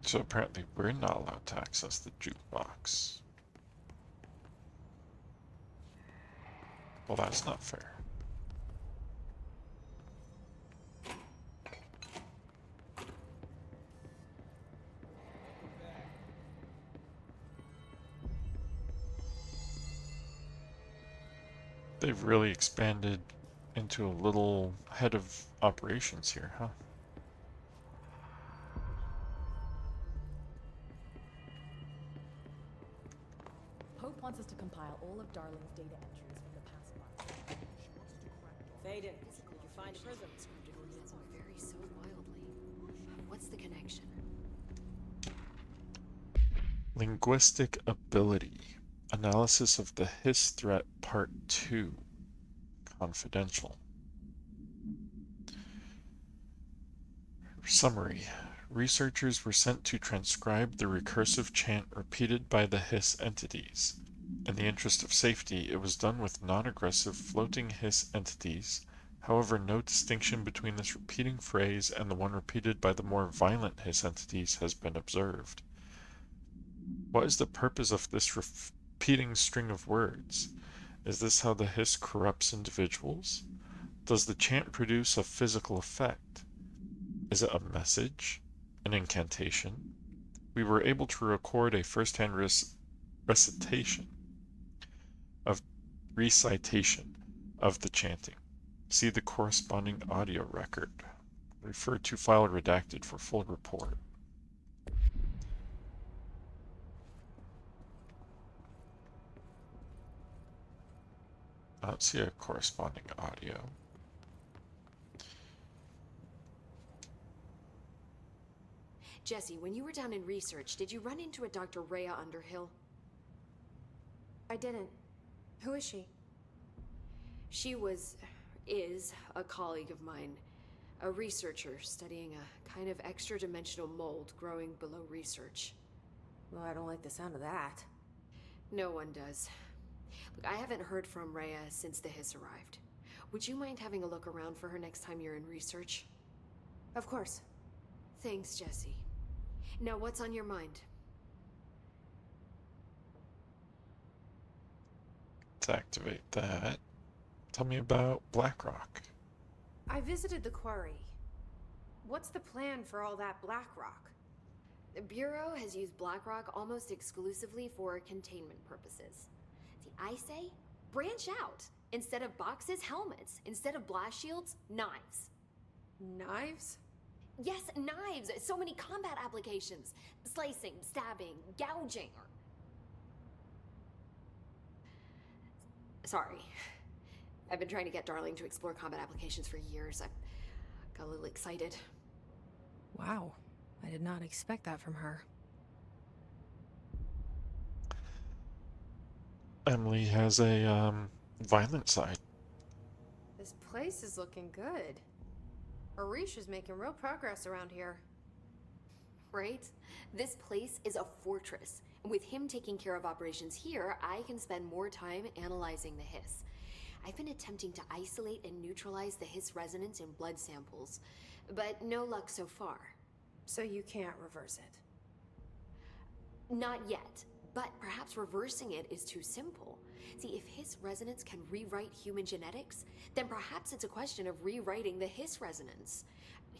So apparently we're not allowed to access the jukebox. Well, that's not fair. They've really expanded into a little head of operations here, huh? Pope wants us to compile all of Darling's data entries from the past month. Faden, did you find a prism? It's very so wildly. What's the connection? Linguistic ability. Analysis of the Hiss threat part 2. Confidential. Summary. Researchers were sent to transcribe the recursive chant repeated by the Hiss entities. In the interest of safety, it was done with non-aggressive floating Hiss entities. However, no distinction between this repeating phrase and the one repeated by the more violent Hiss entities has been observed. What is the purpose of this repeating string of words? Is this how the Hiss corrupts individuals? Does the chant produce a physical effect? Is it a message? An incantation? We were able to record a first-hand recitation of the chanting. See the corresponding audio record. Refer to file redacted for full report. I don't see a corresponding audio. Jesse, when you were down in research, did you run into a Dr. Rhea Underhill? I didn't. Who is she? She is a colleague of mine. A researcher studying a kind of extra-dimensional mold growing below research. Well, I don't like the sound of that. No one does. Look, I haven't heard from Rhea since the Hiss arrived. Would you mind having a look around for her next time you're in research? Of course. Thanks, Jesse. Now, what's on your mind? Let's activate that. Tell me about Blackrock. I visited the Quarry. What's the plan for all that Blackrock? The Bureau has used Blackrock almost exclusively for containment purposes. See, I say, branch out. Instead of boxes, helmets. Instead of blast shields, knives. Knives? Yes, knives! So many combat applications. Slicing, stabbing, gouging. Sorry. I've been trying to get Darling to explore combat applications for years. I got a little excited. Wow. I did not expect that from her. Emily has a violent side. This place is looking good. Arish is making real progress around here. Right? This place is a fortress. And with him taking care of operations here, I can spend more time analyzing the hiss. I've been attempting to isolate and neutralize the hiss resonance in blood samples, but no luck so far. So you can't reverse it. Not yet, but perhaps reversing it is too simple. See, if hiss resonance can rewrite human genetics, then perhaps it's a question of rewriting the hiss resonance.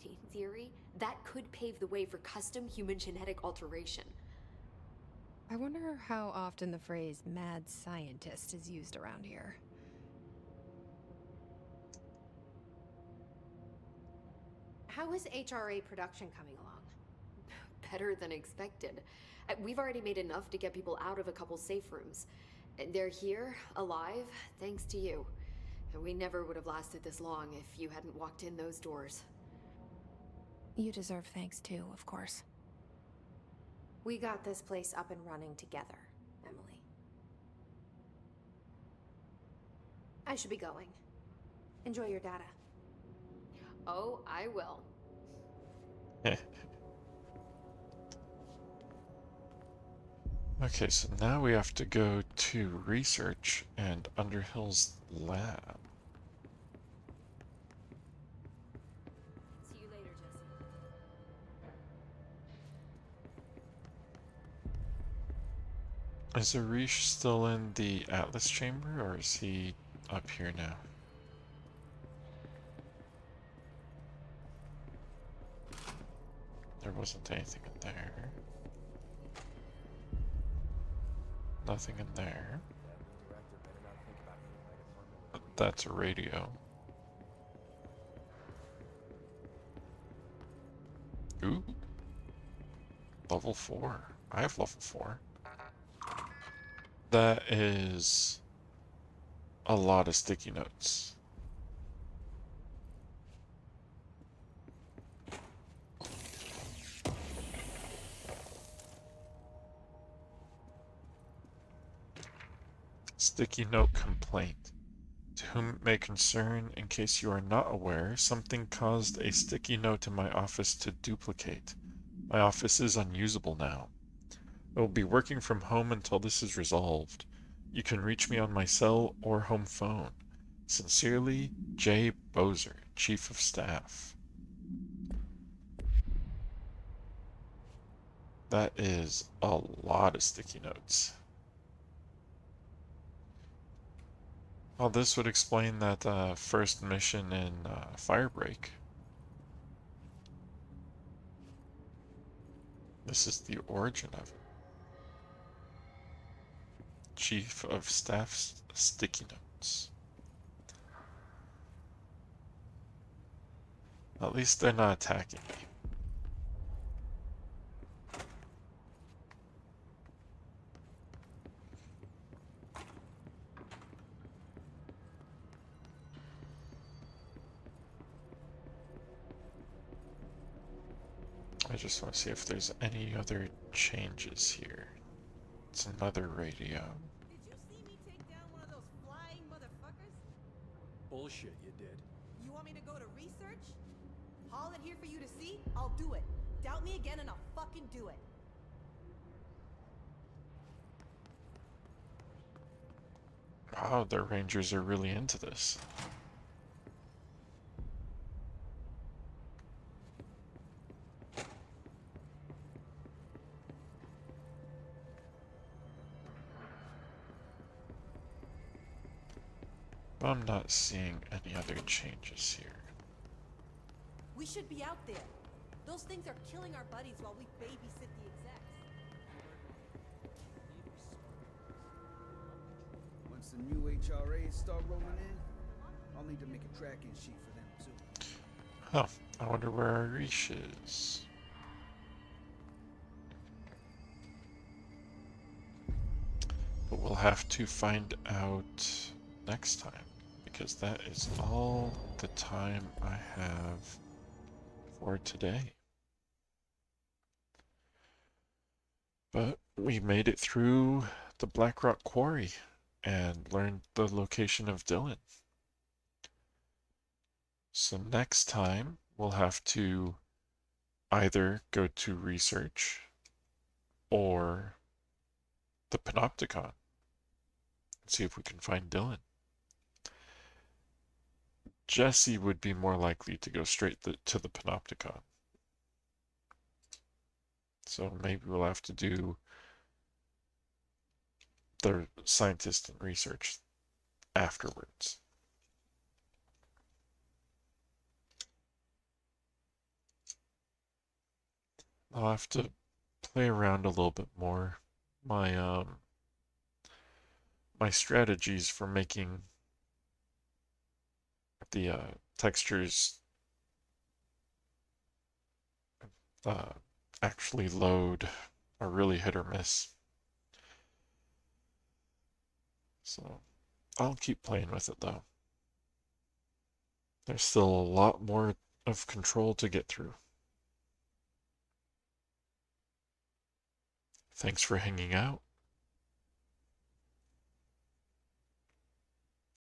In theory, that could pave the way for custom human genetic alteration. I wonder how often the phrase mad scientist is used around here. How is HRA production coming along? Better than expected. We've already made enough to get people out of a couple safe rooms. They're here, alive, thanks to you. We never would have lasted this long if you hadn't walked in those doors. You deserve thanks too, of course. We got this place up and running together, Emily. I should be going. Enjoy your data. Oh, I will. Okay, so now we have to go to research and Underhill's lab. See you later, Jesse. Is Arish still in the Atlas chamber, or is he up here now? There wasn't anything in there. Nothing in there. That's a radio. Ooh. Level 4. I have level 4. That is a lot of sticky notes. Sticky note complaint. To whom it may concern, in case you are not aware, something caused a sticky note in my office to duplicate. My office is unusable now. I will be working from home until this is resolved. You can reach me on my cell or home phone. Sincerely, J. Bozer, Chief of Staff. That is a lot of sticky notes. Well, this would explain that first mission in Firebreak. This is the origin of it. Chief of Staff's sticky notes. At least they're not attacking me. I just want to see if there's any other changes here. It's another radio. Did you see me take down one of those flying motherfuckers? Bullshit, you did. You want me to go to research? Haul it here for you to see? I'll do it. Doubt me again and I'll fucking do it. Wow, the Rangers are really into this. But I'm not seeing any other changes here. We should be out there. Those things are killing our buddies while we babysit the execs. Once the new HRAs start rolling in, I'll need to make a tracking sheet for them too. Oh, I wonder where Arish is. But we'll have to find out next time, because that is all the time I have for today. But we made it through the Blackrock Quarry. and learned the location of Dylan. So next time we'll have to either go to research or the Panopticon and see if we can find Dylan. Jesse would be more likely to go straight to the Panopticon. So maybe we'll have to do the scientist and research afterwards. I'll have to play around a little bit more. My strategies for making the textures uh, actually load are really hit or miss. So I'll keep playing with it though. There's still a lot more of control to get through. Thanks for hanging out.